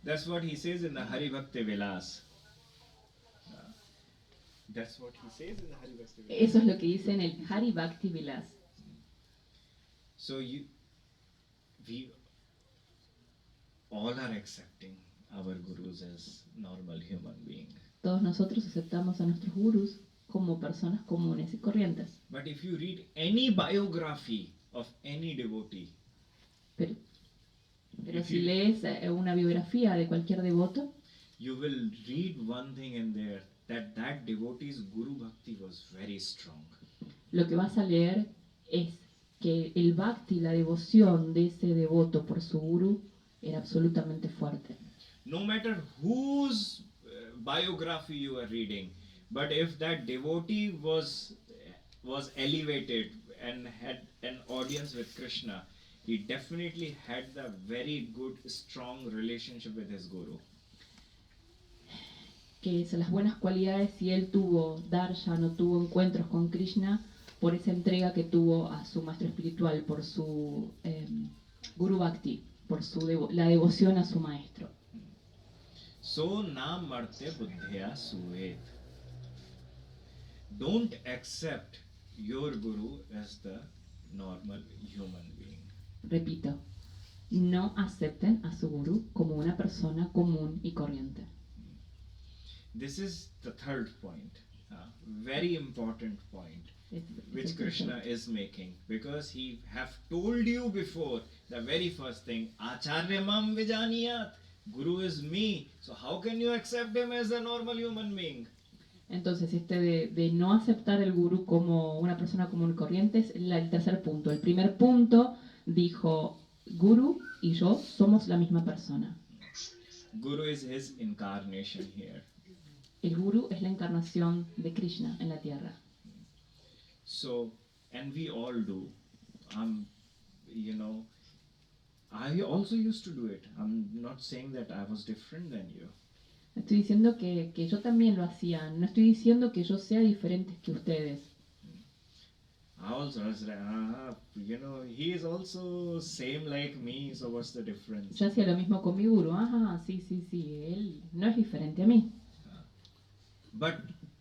That's what he says in the Hari Bhakti Vilas. That's what he says in the Hari Bhakti Vilas. Eso es lo que dice en el Hari Bhakti Vilas. So we all are accepting our gurus as normal human beings. Todos nosotros aceptamos a nuestros gurús como personas comunes y corrientes. But if you read any biography of any devotee, Pero si lees una biografía de cualquier devoto, you will read one thing in there, that devotee's guru bhakti was very strong. lo que vas a leer es que el bhakti, la devoción de ese devoto por su gurú, era absolutamente fuerte. No matter whose biography you are reading, but if that devotee was elevated and had an audience with Krishna, he definitely had the very good, strong relationship with his guru. Que son las buenas cualidades si él tuvo darshan o tuvo encuentros con Krishna por esa entrega que tuvo a su maestro espiritual, por su guru bhakti, por la devoción a su maestro. So na marte buddhya suet. don't accept your guru as the normal human being. Repito, no acepten a su gurú como una persona común y corriente. This is the third point, very important point, which Krishna is making, because he have told you before, the very first thing, Acharya mam vijaniyat, Guru is me, so how can you accept him as a normal human being? Entonces, de no aceptar el gurú como una persona común y corriente es el tercer punto. El primer punto dijo, Guru y yo somos la misma persona. Guru is his incarnation here. El gurú es la encarnación de Krishna en la tierra. So, and we all do. You know, I also used to do it. I'm not saying that I was different than you. Estoy diciendo que yo también lo hacía. No estoy diciendo que yo sea diferente que ustedes. I also was like, you know, he is also same like me, so what's the difference? Yo hacía lo mismo con mi gurú. Ajá, sí, él no es diferente a mí. But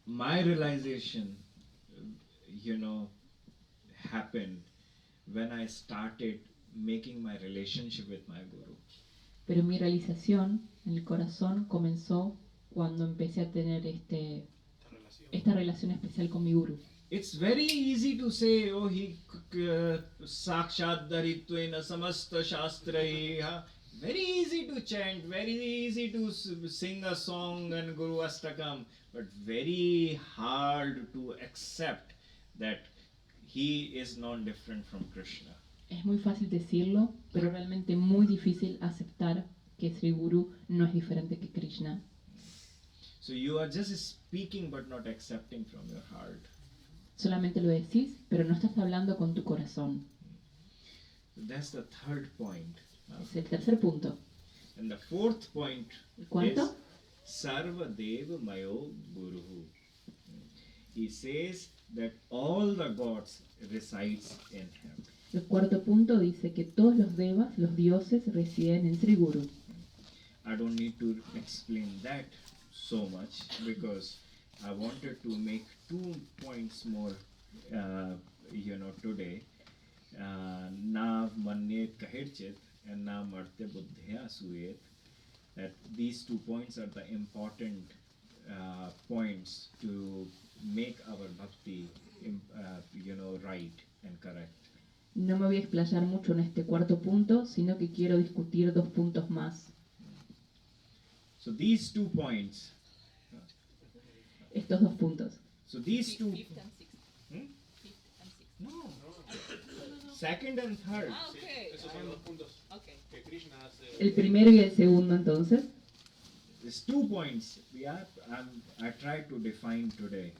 my realization, you know, happened when I started making my relationship with my guru. Pero mi realización en el corazón comenzó cuando empecé a tener esta relación especial con mi gurú. It's very easy to say, oh, he sakshat darittvena samasta shastraiha. Very easy to chant, very easy to sing a song and Guru Astakam, but very hard to accept that he is not different from Krishna. Es muy fácil decirlo, pero realmente muy difícil aceptar que Sri Guru no es diferente que Krishna. So you are just speaking but not accepting from your heart. Solamente lo decís, pero no estás hablando con tu corazón. That's the third point. Es el tercer punto. And the fourth point ¿El cuarto? is Sarva Deva Mayo Guru. He says that all the gods resides in him. El cuarto punto dice que todos los devas, los dioses, residen en Sri Guru. I don't need to explain that so much because I wanted to make 2 points more, today. Na mannet kahirchit and na marte buddhya suyet. That these 2 points are the important points to make our bhakti, right and correct. No me voy a explayar mucho en este cuarto punto, sino que quiero discutir 2 puntos más. So these 2 points. Estos 2 puntos. So these 2. Fifth and sixth. Fifth and sixth. No. Second and third. Ah, okay. Esos son los puntos Okay. que Krishna hace. El primero y el segundo, entonces. These 2 points I tried to define today.